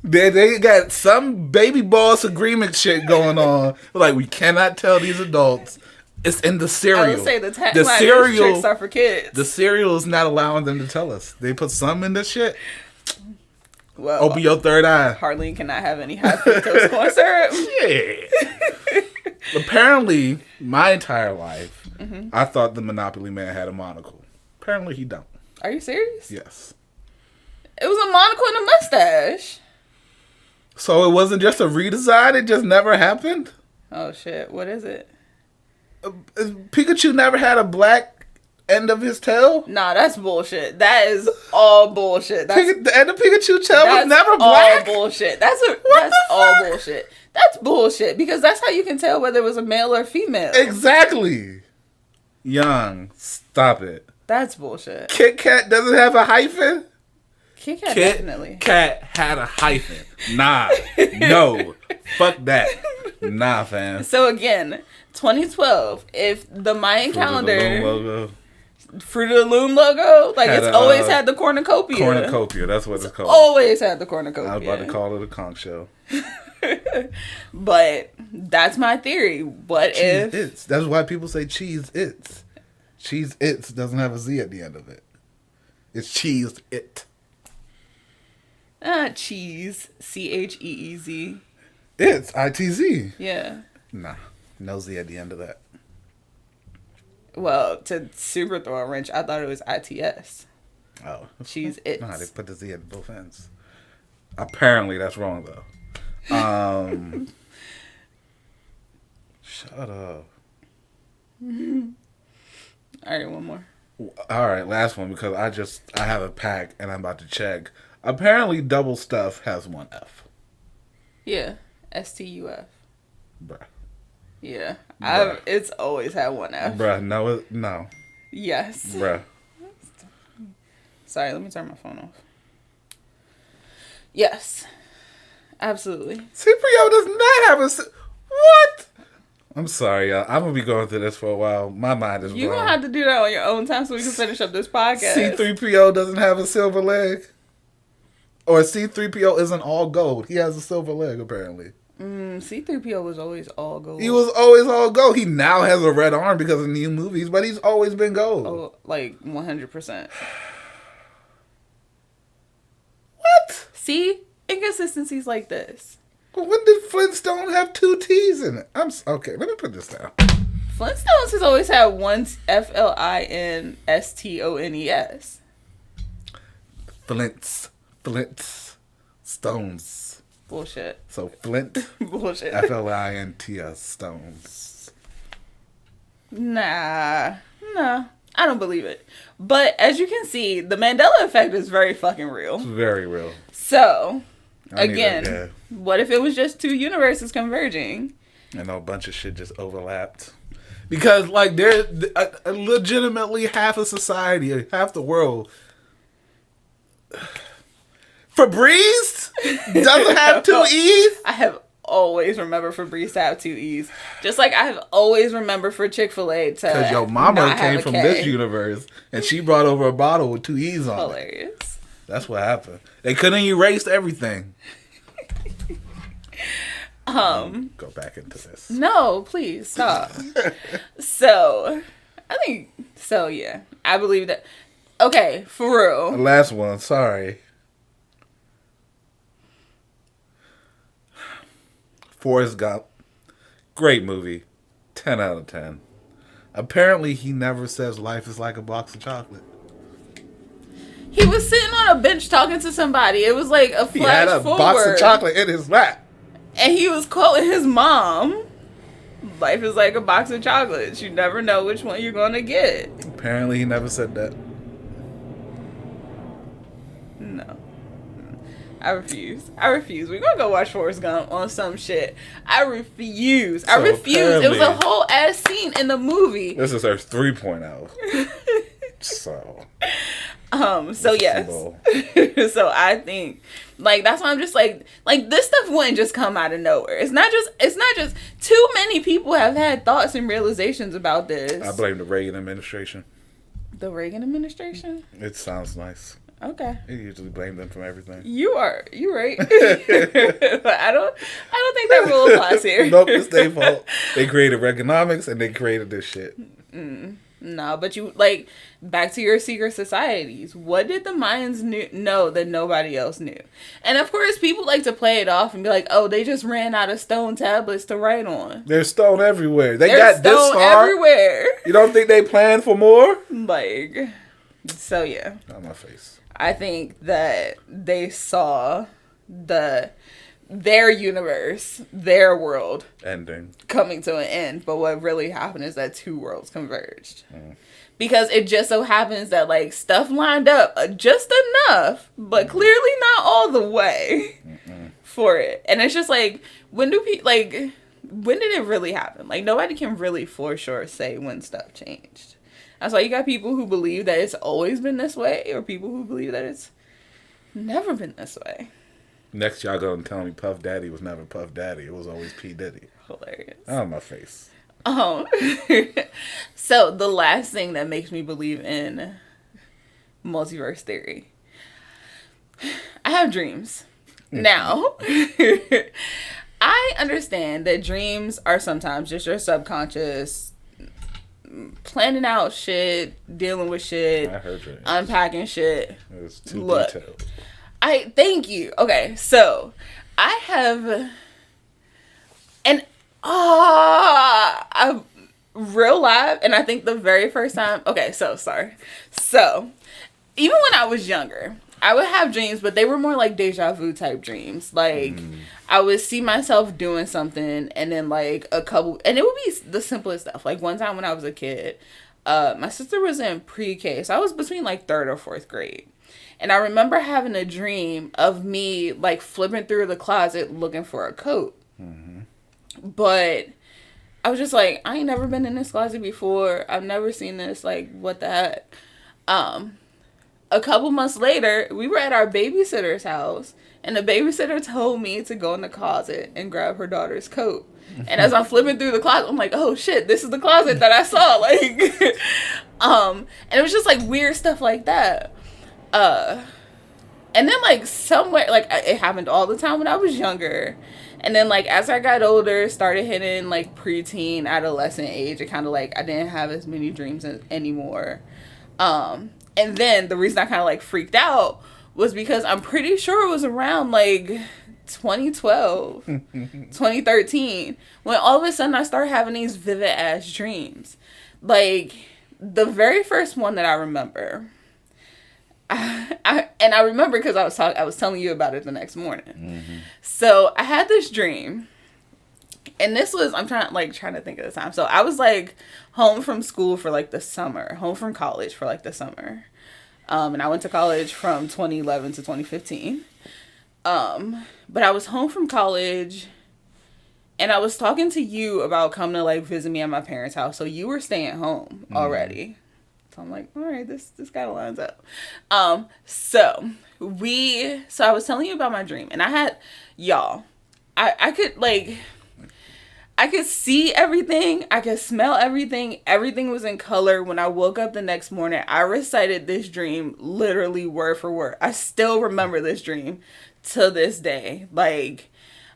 They got some baby boss agreement shit going on. Like, we cannot tell these adults. It's in the cereal. I would say the tagline is Tricks are for kids. The cereal is not allowing them to tell us. They put some in this shit. Well, open your third eye. Harleen cannot have any high fructose corn syrup. Yeah. Apparently, my entire life, I thought the Monopoly Man had a monocle. Apparently, he don't. Are you serious? Yes. It was a monocle and a mustache. So it wasn't just a redesign? It just never happened? Oh, shit. What is it? Pikachu never had a black end of his tail? Nah, that's bullshit. That is all bullshit. The end of Pikachu's tail was never black? All bullshit. That's all bullshit. That's bullshit because that's how you can tell whether it was a male or female. Exactly. Young, stop it. That's bullshit. Kit Kat doesn't have a hyphen? Kit Kat definitely. Kit Kat had a hyphen. Nah. No. Fuck that. Nah, fam. So again, 2012, if the Mayan calendar... Fruit of the Loom logo? Like, it's always had the cornucopia. Cornucopia, that's what it's called. Always had the cornucopia. I was about to call it a conch shell. But that's my theory. What if... Its. That's why people say cheese its. Cheese its doesn't have a Z at the end of it. It's cheesed it. Cheese. Cheez. It's ITZ. Yeah. Nah. No Z at the end of that. Well, to super throw a wrench, I thought it was ITS. Oh. Cheese it. Nah, they put the Z at both ends. Apparently that's wrong though. Shut up. Alright, one more. Alright, last one because I have a pack and I'm about to check. Apparently double stuff has one F. Yeah. STUF. Bruh. Yeah. Bruh. It's always had one F. Bruh, no. Yes. Bruh. Sorry, let me turn my phone off. Yes. Absolutely. CPO does not have a... What? I'm sorry, y'all. I'm going to be going through this for a while. My mind is blown. You're going to have to do that on your own time so we can finish up this podcast. C3PO doesn't have a silver leg. Or C3PO isn't all gold. He has a silver leg, apparently. C3PO was always all gold. He was always all gold. He now has a red arm because of new movies, but he's always been gold. Oh, like 100%. What? See? Inconsistencies like this. But when did Flintstone have two T's in it? Okay, let me put this down. Flintstones has always had one Flinstones. Stones. Bullshit. So Flint. Bullshit. FLINTS stones. Nah. I don't believe it. But as you can see, the Mandela effect is very fucking real. It's very real. So, again, what if it was just two universes converging? And a bunch of shit just overlapped. Because, like, there's legitimately half of society, half the world. Febreze doesn't have two E's? I have always remembered Febreze to have two E's. Just like I have always remembered for Chick-fil-A to because your mama came from this universe and she brought over a bottle with two E's on Hilarious. it. That's what happened. They couldn't erase everything. Go back into this. No, please stop. So, yeah. I believe that. Okay, for real. The last one, sorry. Forrest Gump. Great movie. 10 out of 10. Apparently, he never says life is like a box of chocolate. He was sitting on a bench talking to somebody. It was like a flash forward. He had a box of chocolate in his lap. And he was quoting his mom. Life is like a box of chocolates. You never know which one you're going to get. Apparently, he never said that. No. I refuse. We're going to go watch Forrest Gump on some shit. I refuse. It was a whole ass scene in the movie. This is our 3.0. So yes. So I think, like, that's why I'm just like this stuff wouldn't just come out of nowhere. It's not just too many people have had thoughts and realizations about this. I blame the Reagan administration. The Reagan administration? It sounds nice. Okay. You usually blame them for everything. You're right. But I don't think that rule applies here. Nope, it's their fault. They created Reaganomics and they created this shit. No, but you, like, back to your secret societies. What did the Mayans know that nobody else knew? And of course, people like to play it off and be like, oh, they just ran out of stone tablets to write on. There's stone everywhere. They got this far. Everywhere. You don't think they planned for more? Like, so yeah. On my face. I think that they saw their universe, their world ending, coming to an end. But what really happened is that two worlds converged. Because it just so happens that, like, stuff lined up just enough, but clearly not all the way for it. And it's just like, when did it really happen? Like, nobody can really for sure say when stuff changed. That's why you got people who believe that it's always been this way, or people who believe that it's never been this way. Next, y'all gonna tell me Puff Daddy was never Puff Daddy. It was always P. Diddy. Hilarious. On my face. So the last thing that makes me believe in multiverse theory, I have dreams. Now, I understand that dreams are sometimes just your subconscious planning out shit, dealing with shit, I heard you. unpacking shit. It was too Look, detailed. thank you. Okay, so I have, and I real life, and I think the very first time. Okay, so sorry. So even when I was younger, I would have dreams, but they were more like deja vu type dreams. Like, I would see myself doing something, and then like a couple, and it would be the simplest stuff. Like one time when I was a kid, my sister was in pre-K, so I was between like 3rd or 4th grade. And I remember having a dream of me like flipping through the closet looking for a coat. But I was just like, I ain't never been in this closet before. I've never seen this. Like, what the heck? A couple months later, we were at our babysitter's house, and the babysitter told me to go in the closet and grab her daughter's coat. And as I'm flipping through the closet, I'm like, oh shit, this is the closet that I saw. Like, and it was just like weird stuff like that. And then like somewhere, like it happened all the time when I was younger. And then like as I got older, started hitting like preteen, adolescent age, it kind of like I didn't have as many dreams anymore. And then the reason I kind of like freaked out was because I'm pretty sure it was around like 2012, 2013, when all of a sudden I started having these vivid ass dreams. Like the very first one that I remember, I remember because I was telling you about it the next morning. So I had this dream. And this was, I'm trying to think of the time. So I was like home from school for like the summer, home from college for like the summer. And I went to college from 2011 to 2015. But I was home from college and I was talking to you about coming to like visit me at my parents' house. So you were staying home already. So I'm like, all right, this kind of lines up. So I was telling you about my dream and I had, y'all, I could see everything. I could smell everything. Everything was in color. When I woke up the next morning, I recited this dream literally word for word. I still remember this dream to this day. Like,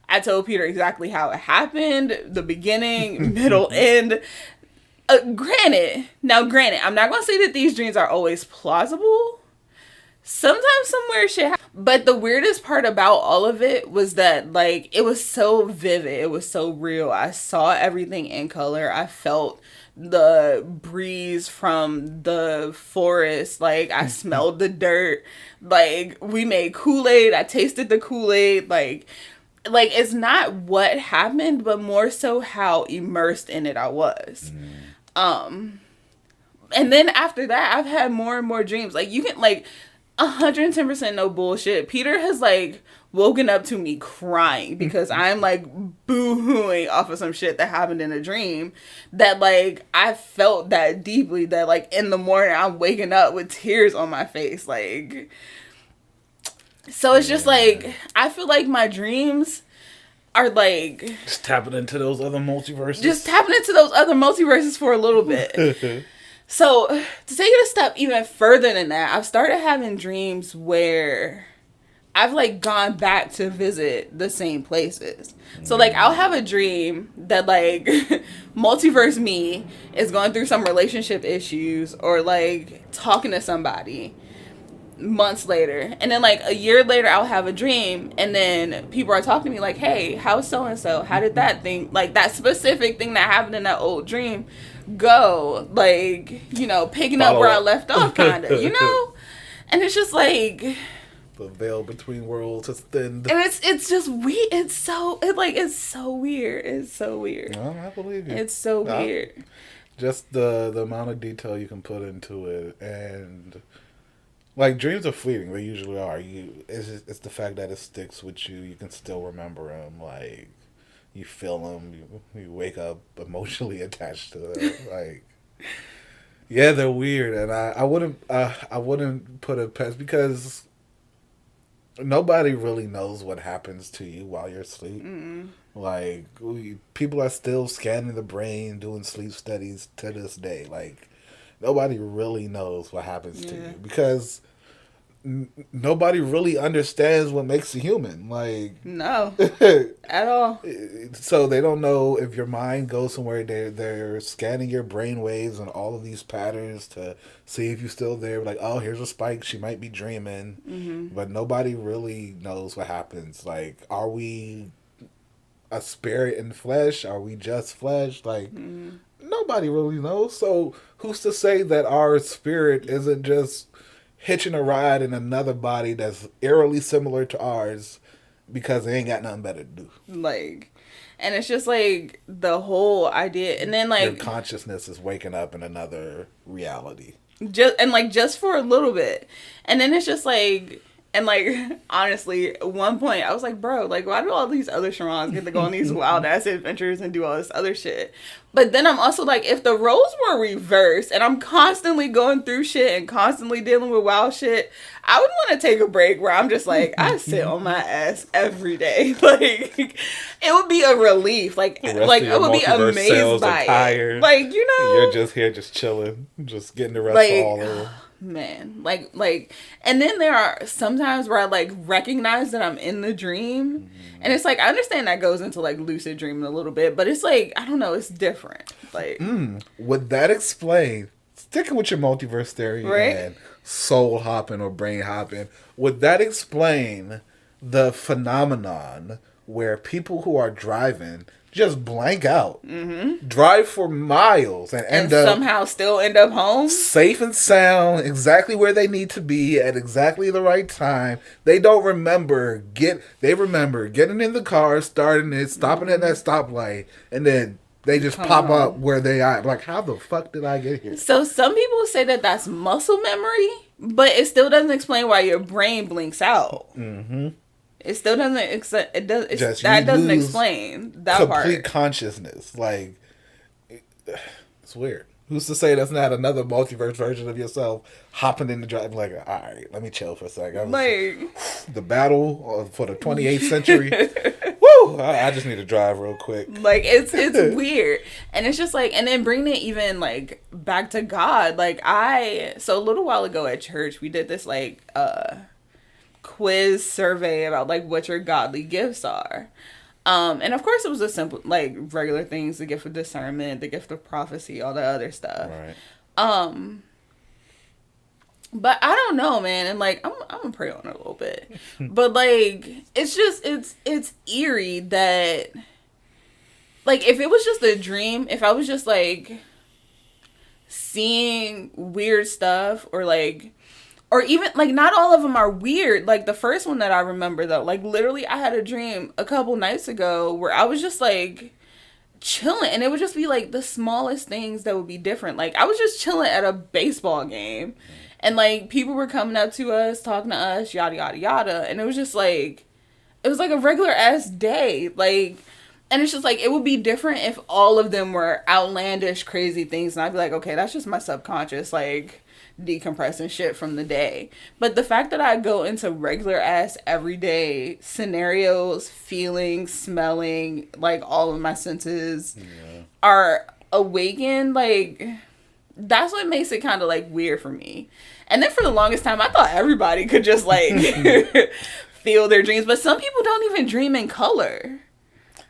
I told Peter exactly how it happened, the beginning, middle, end. Granted, I'm not going to say that these dreams are always plausible. Sometimes some weird shit happens. But the weirdest part about all of it was that, like, it was so vivid. It was so real. I saw everything in color. I felt the breeze from the forest. Like, I smelled the dirt. Like, we made Kool-Aid. I tasted the Kool-Aid. Like, it's not what happened, but more so how immersed in it I was. And then after that, I've had more and more dreams. Like, you can, like, 110% no bullshit. Peter has like woken up to me crying because I'm like boo-hooing off of some shit that happened in a dream that like I felt that deeply that like in the morning I'm waking up with tears on my face. Like, so it's just like I feel like my dreams are like just tapping into those other multiverses. For a little bit. So, to take it a step even further than that, I've started having dreams where I've, like, gone back to visit the same places. So, like, I'll have a dream that, like, multiverse me is going through some relationship issues or, like, talking to somebody months later. And then, like, a year later, I'll have a dream, and then people are talking to me, like, hey, how's so-and-so? How did that thing, like, that specific thing that happened in that old dream go, like, you know, picking up where I left off, kind of, you know? And it's just like the veil between worlds is thinned, and it's just weird. It's so weird. It's so weird. No, I believe you. It's so weird. Just the amount of detail you can put into it, and like dreams are fleeting. They usually are. It's the fact that it sticks with you. You can still remember them. Like, you feel them. You wake up emotionally attached to them. Like, yeah, they're weird, and I wouldn't put it past because nobody really knows what happens to you while you're asleep. Like, people are still scanning the brain, doing sleep studies to this day. Like, nobody really knows what happens to you because nobody really understands what makes a human. Like, No, at all. so they don't know if your mind goes somewhere. They're scanning your brain waves and all of these patterns to see if you're still there. Like, oh, here's a Spike. She might be dreaming, but nobody really knows what happens. Like, are we a spirit in flesh? Are we just flesh? Like, nobody really knows. So who's to say that our spirit isn't just hitching a ride in another body that's eerily similar to ours because they ain't got nothing better to do? Like, and it's just like the whole idea, and then like your consciousness is waking up in another reality. Just for a little bit, and then it's just like. And, like, honestly, at one point, I was like, bro, like, why do all these other Cherrons get to go on these wild-ass adventures and do all this other shit? But then I'm also like, if the roles were reversed and I'm constantly going through shit and constantly dealing with wild shit, I would want to take a break where I'm just like, I sit on my ass every day. Like, it would be a relief. Like I would be amazed by it. Like, you know. You're just here just chilling, just getting the rest of all over. Man, like, and then there are sometimes where I like recognize that I'm in the dream, and it's like I understand that goes into like lucid dreaming a little bit, but it's like I don't know, it's different. Like, would that explain? Sticking with your multiverse theory, right? And soul hopping or brain hopping, would that explain the phenomenon where people who are driving just blank out, drive for miles, and somehow still end up home safe and sound, exactly where they need to be at exactly the right time? They don't remember they remember getting in the car, starting it, stopping at that stoplight, and then they just pop up where they are. Like, how the fuck did I get here? So some people say that that's muscle memory, but it still doesn't explain why your brain blinks out. It still doesn't. That doesn't explain that part. Complete consciousness, like, it's weird. Who's to say that's not another multiverse version of yourself hopping in the drive? Like, all right, let me chill for a second. The battle for the 28th century. Woo! I just need to drive real quick. Like, it's weird, and it's just like, and then bringing it even like back to God. Like, so a little while ago at church, we did this like quiz survey about like what your godly gifts are, and of course it was a simple like regular things: the gift of discernment, the gift of prophecy, all the other stuff, right? But I don't know, man, and like I'm gonna pray on it a little bit, but like it's just it's eerie that like if it was just a dream, if I was just like seeing weird stuff or even, like, not all of them are weird. Like, the first one that I remember, though, like, literally, I had a dream a couple nights ago where I was just, like, chilling. And it would just be, like, the smallest things that would be different. Like, I was just chilling at a baseball game. And, like, people were coming up to us, talking to us, yada, yada, yada. And it was just, like, it was, like, a regular-ass day. Like, and it's just, like, it would be different if all of them were outlandish, crazy things. And I'd be like, okay, that's just my subconscious, like, decompressing shit from the day. But the fact that I go into regular ass everyday scenarios, feeling, smelling, like all of my senses are awakened, like that's what makes it kind of like weird for me. And then for the longest time I thought everybody could just like feel their dreams, but some people don't even dream in color.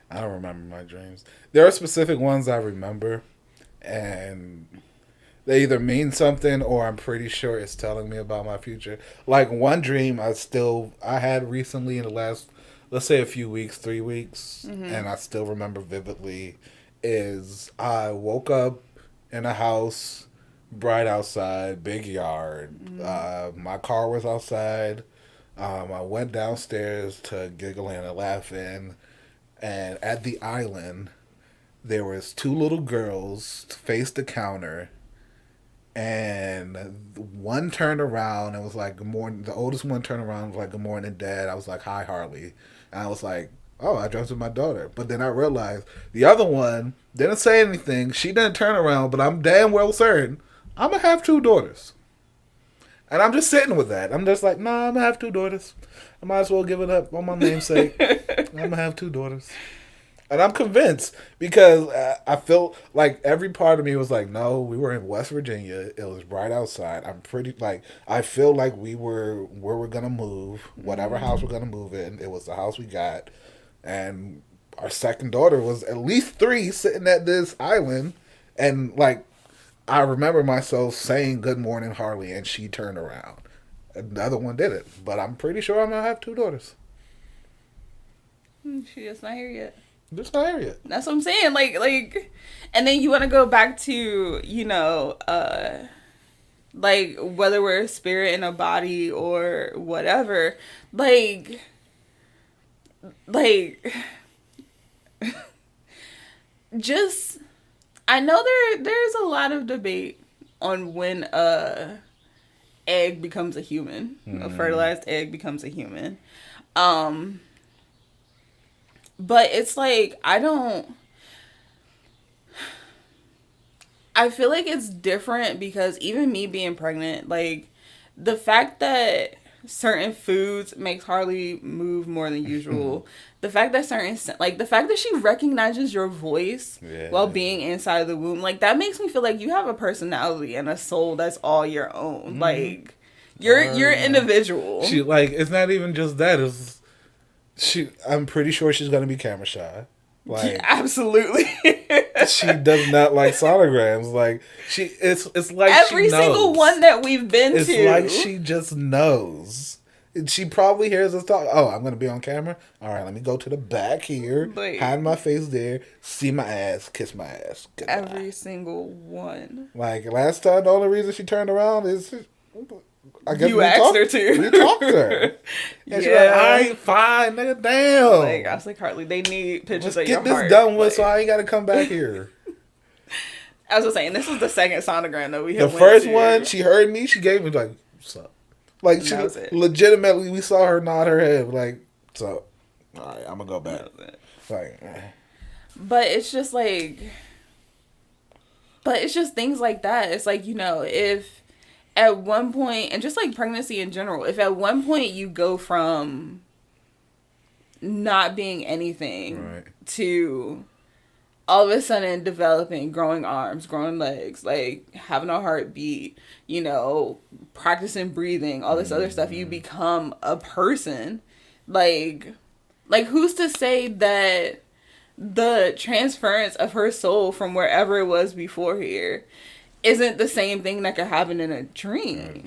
I don't remember my dreams. There are specific ones I remember, and they either mean something or I'm pretty sure it's telling me about my future. Like one dream I had recently in the last, let's say a few weeks, 3 weeks, and I still remember vividly, is I woke up in a house, bright outside, big yard. My car was outside. I went downstairs to giggling and laughing, and at the island, there was 2 little girls faced the counter. And one turned around and was like, good morning. The oldest one turned around and was like, good morning, Dad. I was like, hi, Harley. And I was like, oh, I drove with my daughter. But then I realized the other one didn't say anything. She didn't turn around, but I'm damn well certain I'm going to have 2 daughters. And I'm just sitting with that. I'm just like, nah, I'm going to have 2 daughters. I might as well give it up on my namesake. I'm going to have 2 daughters. And I'm convinced because I felt like every part of me was like, no, we were in West Virginia. It was right outside. I'm pretty like, I feel like we were where we're going to move, whatever house we're going to move in. It was the house we got. And our second daughter was at least 3 sitting at this island. And like, I remember myself saying good morning, Harley, and she turned around. And the other one didn't. But I'm pretty sure I'm going to have 2 daughters. She just not here yet. Just not here yet. That's what I'm saying. Like, and then you want to go back to, you know, like whether we're a spirit in a body or whatever, like, just, I know there's a lot of debate on when a egg becomes a human, a fertilized egg becomes a human. But it's like, I feel like it's different because even me being pregnant, like, the fact that certain foods makes Harley move more than usual, the fact that the fact that she recognizes your voice while being inside the womb, like, that makes me feel like you have a personality and a soul that's all your own. Like, you're individual. She, like, it's not even just that, I'm pretty sure she's gonna be camera shy. Like, absolutely. She does not like sonograms. Like, it's like every she knows. single one that we've been it's to. It's like she just knows. She probably hears us talk. Oh, I'm gonna be on camera. All right, let me go to the back here, hide my face there, see my ass, kiss my ass. Goodbye. Every single one. Like, last time, the only reason she turned around is, I guess you asked her to. We talked to her. And she's like, I ain't fine, nigga, damn. Like, I was like, Hartley, they need pictures of your heart. Get this done with, so I ain't got to come back here. I was just saying, this is the second sonogram that we had. The first one, she heard me, she gave me, like, what's up? Like, she legitimately, we saw her nod her head, like, so, all right, I'm going to go back. Like, But it's just like, things like that. It's like, you know, if at one point, and just like pregnancy in general, if at one point you go from not being anything to all of a sudden developing, growing arms, growing legs, like having a heartbeat, you know, practicing breathing, all this other stuff, you become a person. Like who's to say that the transference of her soul from wherever it was before here isn't the same thing that could happen in a dream.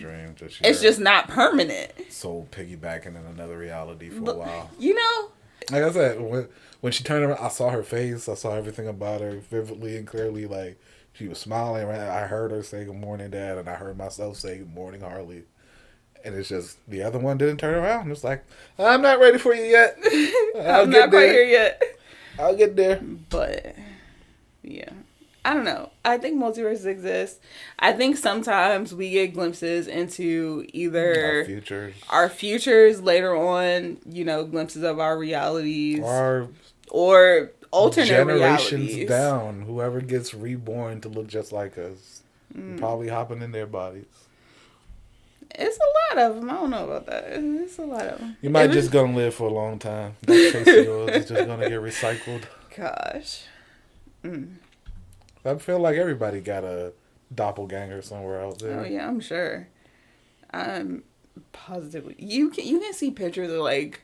It's just not permanent. Soul piggybacking in another reality for a while. You know? Like I said, when she turned around, I saw her face. I saw everything about her vividly and clearly. Like, she was smiling. I heard her say, good morning, Dad. And I heard myself say, good morning, Harley. And it's just, the other one didn't turn around. It's like, I'm not ready for you yet. I'm not quite here yet. I'll get there. But, yeah. I don't know. I think multiverses exist. I think sometimes we get glimpses into either our futures later on, you know, glimpses of our realities. Or alternate generations realities. Down. Whoever gets reborn to look just like us. Probably hopping in their bodies. It's a lot of them. I don't know about that. It's a lot of them. You might just gonna live for a long time. That face of yours is just gonna get recycled. Gosh. I feel like everybody got a doppelganger somewhere out there. Oh yeah, I'm sure. I'm positively. You can see pictures of like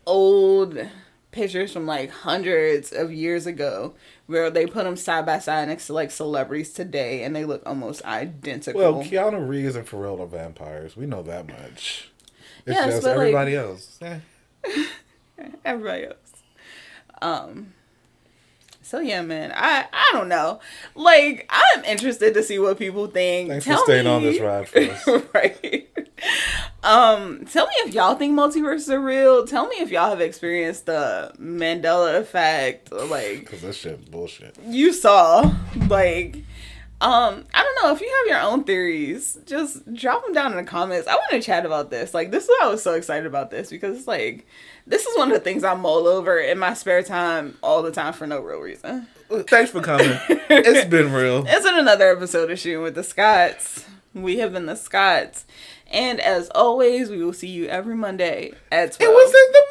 old pictures from like hundreds of years ago where they put them side by side next to like celebrities today and they look almost identical. Well, Keanu Reeves and Pharrell are vampires. We know that much. It's just everybody else. Everybody else. So yeah, man, I don't know. Like, I'm interested to see what people think. Thanks for staying on this ride for us. Right. Tell me if y'all think multiverses are real. Tell me if y'all have experienced the Mandela effect. Like, because that shit's bullshit. You saw, like, I don't know if you have your own theories. Just drop them down in the comments. I want to chat about this. Like, this is why I was so excited about this because it's like, this is one of the things I mull over in my spare time all the time for no real reason. Thanks for coming. It's been real. It's been another episode of Shootin' with the Scotts. We have been the Scotts. And as always, we will see you every Monday at 12. It was in the